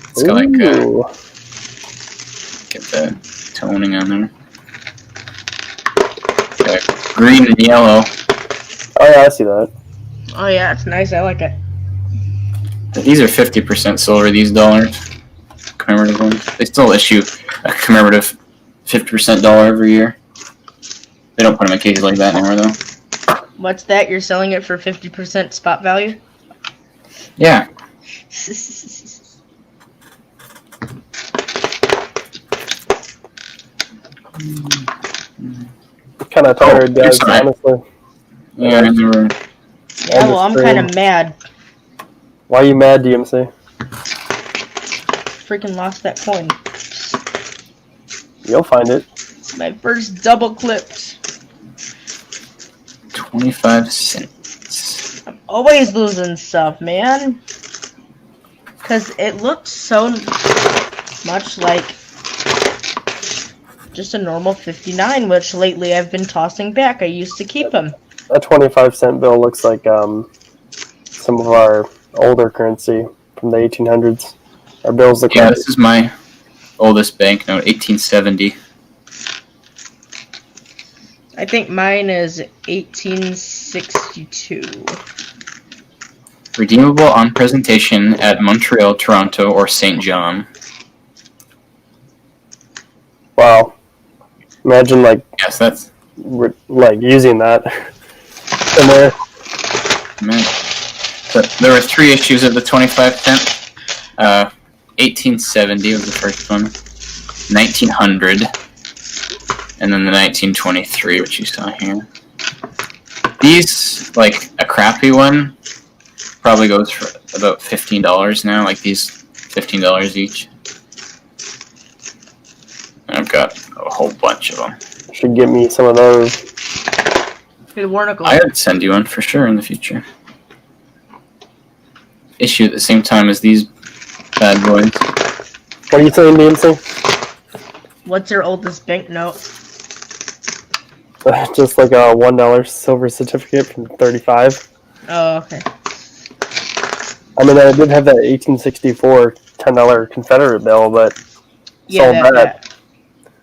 S2: It's got like
S1: Ooh.
S2: get the toning on there. Got green and yellow.
S1: Oh yeah, I see that.
S3: Oh yeah, it's nice. I like it.
S2: These are 50% silver, these dollars. Commemorative ones. They still issue a commemorative 50% dollar every year. They don't put them in cases like that anymore, though.
S3: What's that? You're selling it for 50% spot value?
S2: Yeah.
S1: Kind of tired, guys,
S2: here's mine.
S1: honestly.
S2: Yeah, I never.
S3: Yeah, well, I'm kind of mad.
S1: Why are you mad, DMC?
S3: Freaking lost that coin.
S1: You'll find it.
S3: My first double clipped.
S2: 25 cents.
S3: I'm always losing stuff, man. Because it looked so much like just a normal 59, which lately I've been tossing back. I used to keep them.
S1: That 25-cent bill looks like some of our older currency from the 1800s. Our bills look
S2: Yeah,
S1: like...
S2: this is my oldest banknote, 1870.
S3: I think mine is 1862.
S2: Redeemable on presentation at Montreal, Toronto, or St. John.
S1: Wow. Imagine, like,
S2: Yes, that's...
S1: like using that. in there.
S2: Man. So there were 3 issues of the 25 cent. 1870 was the first one. 1900. And then the 1923, which you saw here. These, like, a crappy one probably goes for about $15 now. Like, these, $15 each. And I've got a whole bunch of them.
S1: Should get me some of those.
S3: Hey, Warnicle.
S2: I'd send you one for sure in the future. Issue at the same time as these bad boys.
S1: What are you saying, DMC?
S3: What's your oldest banknote?
S1: Just like a $1 silver certificate from 35.
S3: Oh, okay.
S1: I mean, I did have that 1864 $10 Confederate bill, but sold that.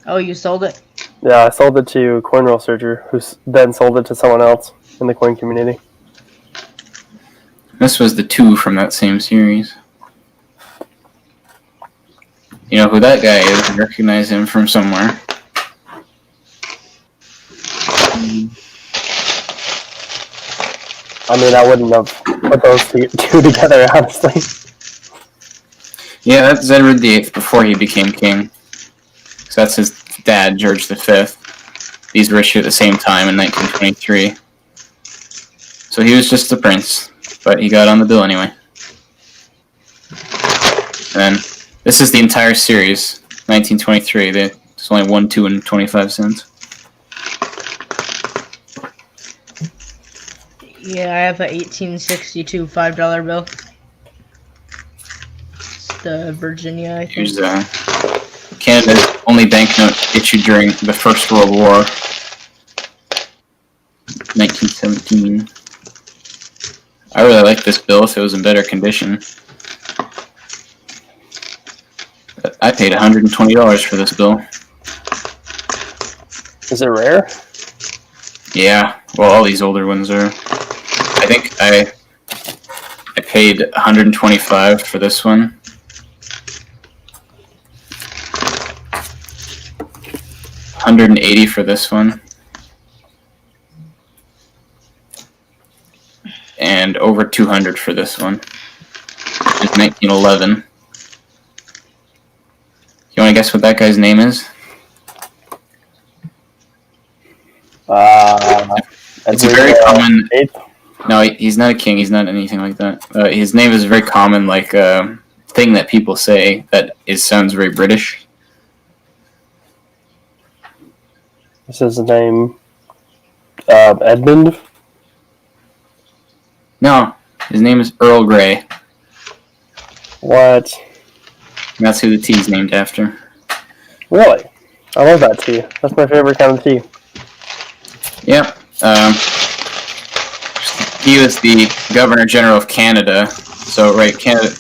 S3: Oh, you sold it?
S1: Yeah, I sold it to a coin roll searcher, who then sold it to someone else in the coin community.
S2: This was the 2 from that same series. You know who that guy is? I recognize him from somewhere.
S1: I mean, I wouldn't have put those two together, honestly.
S2: Yeah, that's Edward VIII before he became king. So that's his dad, George V. These were issued at the same time in 1923. So he was just a prince, but he got on the bill anyway. And then this is the entire series, 1923. There's only 1, 2, and 25 cents.
S3: Yeah, I have a 1862 $5 bill. It's the Virginia, I think.
S2: Here's Canada's only banknote issued during the First World War, 1917. I really like this bill if it was in better condition. But I paid $120 for this bill.
S1: Is it rare?
S2: Yeah, well, all these older ones are. I think I paid $125 for this one. $180 for this one. And over $200 for this one. Which is 1911. You want to guess what that guy's name is?
S1: It's
S2: a very common.
S1: 8th.
S2: No, he's not a king. He's not anything like that. His name is a very common, like, thing that people say that sounds very British.
S1: This is the name Edmund.
S2: No, his name is Earl Grey.
S1: What?
S2: And that's who the tea's named after.
S1: Really? I love that tea. That's my favorite kind of tea.
S2: Yep. He was the Governor General of Canada. So, right, Canada,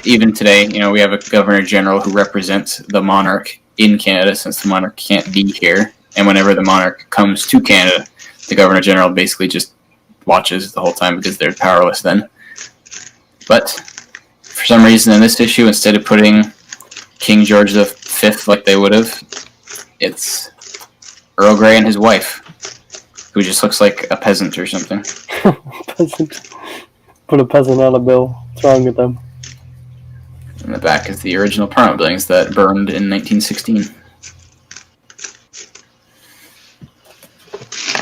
S2: even today, you know, we have a Governor General who represents the monarch in Canada, since the monarch can't be here. And whenever the monarch comes to Canada, the Governor General basically just watches the whole time because they're powerless then. But for some reason in this issue, instead of putting King George V like they would have, it's Earl Grey and his wife, who just looks like a peasant or something.
S1: Peasant. Put a peasant on a bill. What's wrong with them?
S2: In the back is the original apartment buildings that burned in 1916.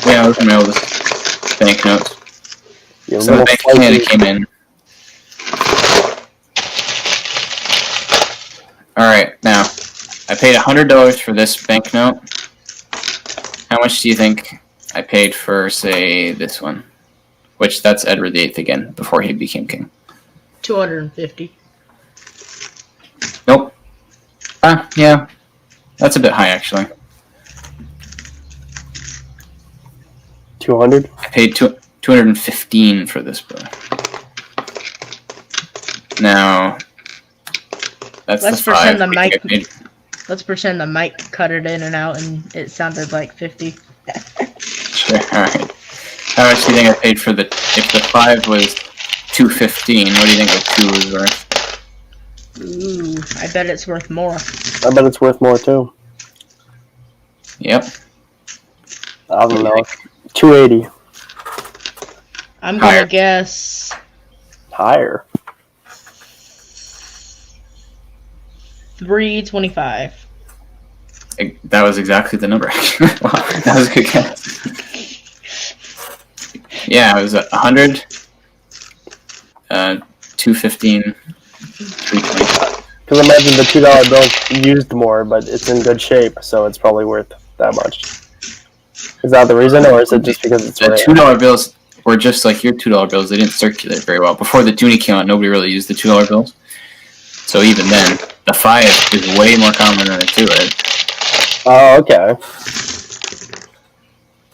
S2: Yeah, those are my oldest banknotes.
S1: You
S2: So the
S1: little
S2: Bank of Canada
S1: slices.
S2: came in. Alright, now, I paid $100 for this banknote. How much do you think I paid for, say, this one? Which, that's Edward VIII again, before he became king.
S3: 250.
S2: Nope. Yeah. That's a bit high, actually.
S1: 200?
S2: I paid $215 for this bill. Now, that's
S3: Let's
S2: the
S3: pretend
S2: 5.
S3: the mic. Let's pretend the mic cut it in and out, and it sounded like 50.
S2: Sure. All right. How much do you think I paid for the? If the 5 was $215, what do you think the 2 was worth?
S3: Ooh, I bet it's worth more.
S1: I bet it's worth more too.
S2: Yep.
S1: I don't know. 280.
S3: I'm
S2: Higher.
S3: gonna guess
S1: Higher.
S3: 325.
S2: That was exactly the number. Wow, that was a good guess. Yeah, it was 100, 215, 325.
S1: Because imagine the $2 bill used more, but it's in good shape, so it's probably worth that much. Is that the reason, or is it just because it's
S2: The
S1: rare?
S2: $2 bills were just like your $2 bills. They didn't circulate very well. Before the toonie came out, nobody really used the $2 bills. So even then, the 5 is way more common than the 2 is.
S1: Oh, okay.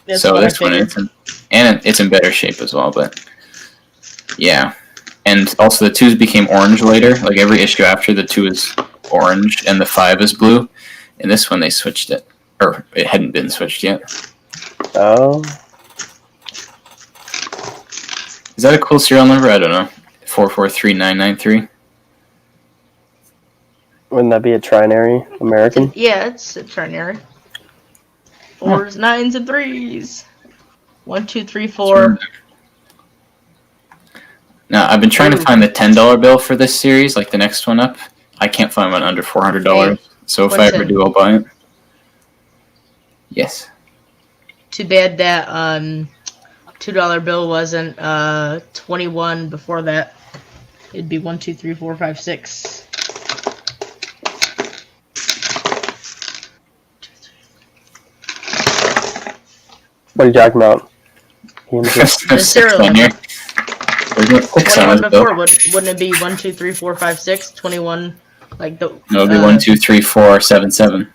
S3: That's
S2: So
S3: what
S2: this
S3: I
S2: one,
S3: figured.
S2: it's in better shape as well. But yeah, and also the 2s became orange later. Like every issue after, the 2 is orange and the 5 is blue. And this one they switched it, or it hadn't been switched yet.
S1: Oh.
S2: Is that a cool serial number? I don't know. 443993.
S1: Wouldn't that be a trinary American?
S3: Yeah, it's a trinary. 4s, 9s, and 3s. 1, 2, 3, 4.
S2: Now, I've been trying to find the $10 bill for this series, like the next one up. I can't find one under $400. So if I ever do, I'll buy it. Yes.
S3: Too bad that $2 bill wasn't 21 before that. It'd be 1, 2, 3, 4, 5, 6.
S1: What are you talking about?
S3: The serial number.
S2: There's no 6 on
S3: 21
S2: this
S3: before,
S2: bill.
S3: wouldn't it be 1, 2, 3, 4, 5, 6? 21, like the.
S2: No, it'll be 1, 2, 3, 4, 7, 7.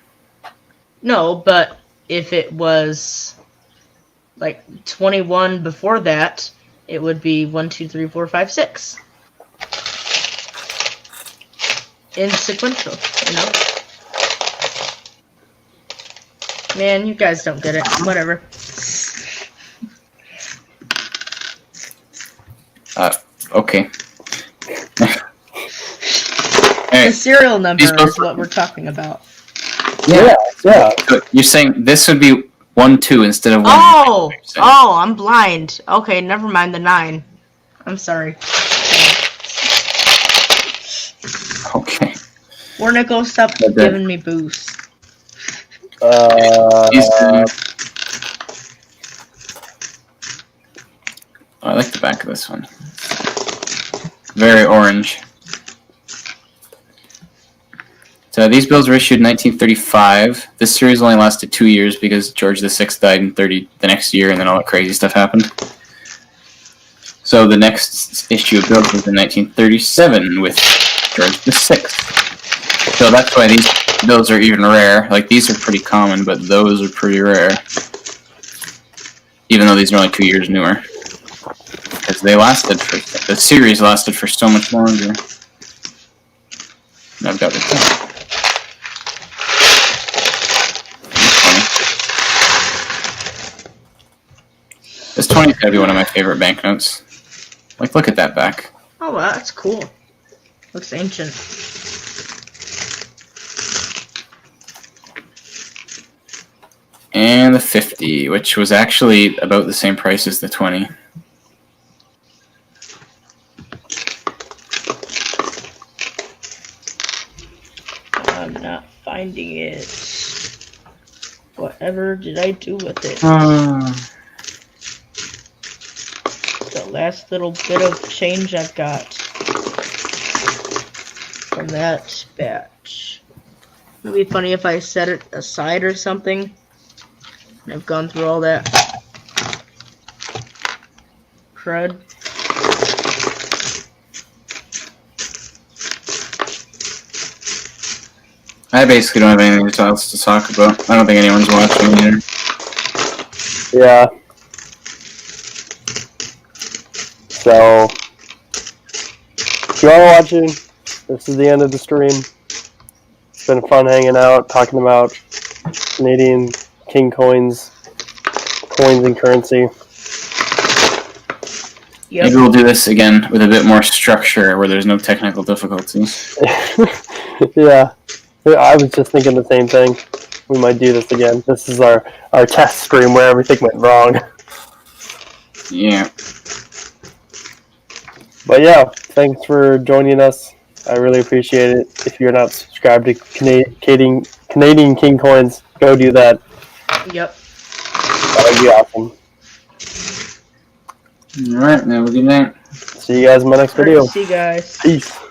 S3: No, but if it was like 21 before that, it would be 1, 2, 3, 4, 5, 6. In sequential, you know? Man, you guys don't get it. Whatever.
S2: Okay.
S3: The serial number
S2: These both-
S3: is what we're talking about.
S1: Yeah.
S2: So you're saying this would be 1, 2 instead of 1.
S3: Oh! Oh, I'm blind. Okay, never mind the 9. I'm sorry.
S2: Okay.
S3: Warnico, stop
S2: Okay.
S3: giving me boost.
S2: I like the back of this one. Very orange. So these bills were issued in 1935. This series only lasted 2 years because George VI died in the next year, and then all that crazy stuff happened. So the next issue of bills was in 1937 with George VI. So that's why these bills are even rare. Like, these are pretty common, but those are pretty rare. Even though these are only 2 years newer. Because the series lasted for so much longer. And I've got this. This 20's gotta be one of my favorite banknotes. Like, look at that back.
S3: Oh, wow, that's cool. Looks ancient.
S2: And the 50, which was actually about the same price as the 20.
S3: I'm not finding it. Whatever did I do with it? The last little bit of change I've got from that batch. It'd be funny if I set it aside or something. And I've gone through all that crud.
S2: I basically don't have anything else to talk about. I don't think anyone's watching either.
S1: Yeah. So, if you are watching, this is the end of the stream. It's been fun hanging out, talking about Canadian King coins and currency.
S3: Yep.
S2: Maybe we'll do this again with a bit more structure where there's no technical difficulties.
S1: Yeah. I was just thinking the same thing. We might do this again. This is our test stream where everything went wrong.
S2: Yeah.
S1: But yeah, thanks for joining us. I really appreciate it. If you're not subscribed to Canadian King Coins, go do that.
S3: Yep.
S1: That would be awesome.
S2: Alright, have a good night.
S1: See you guys in my next
S3: Alright,
S1: video.
S3: see you guys.
S1: Peace.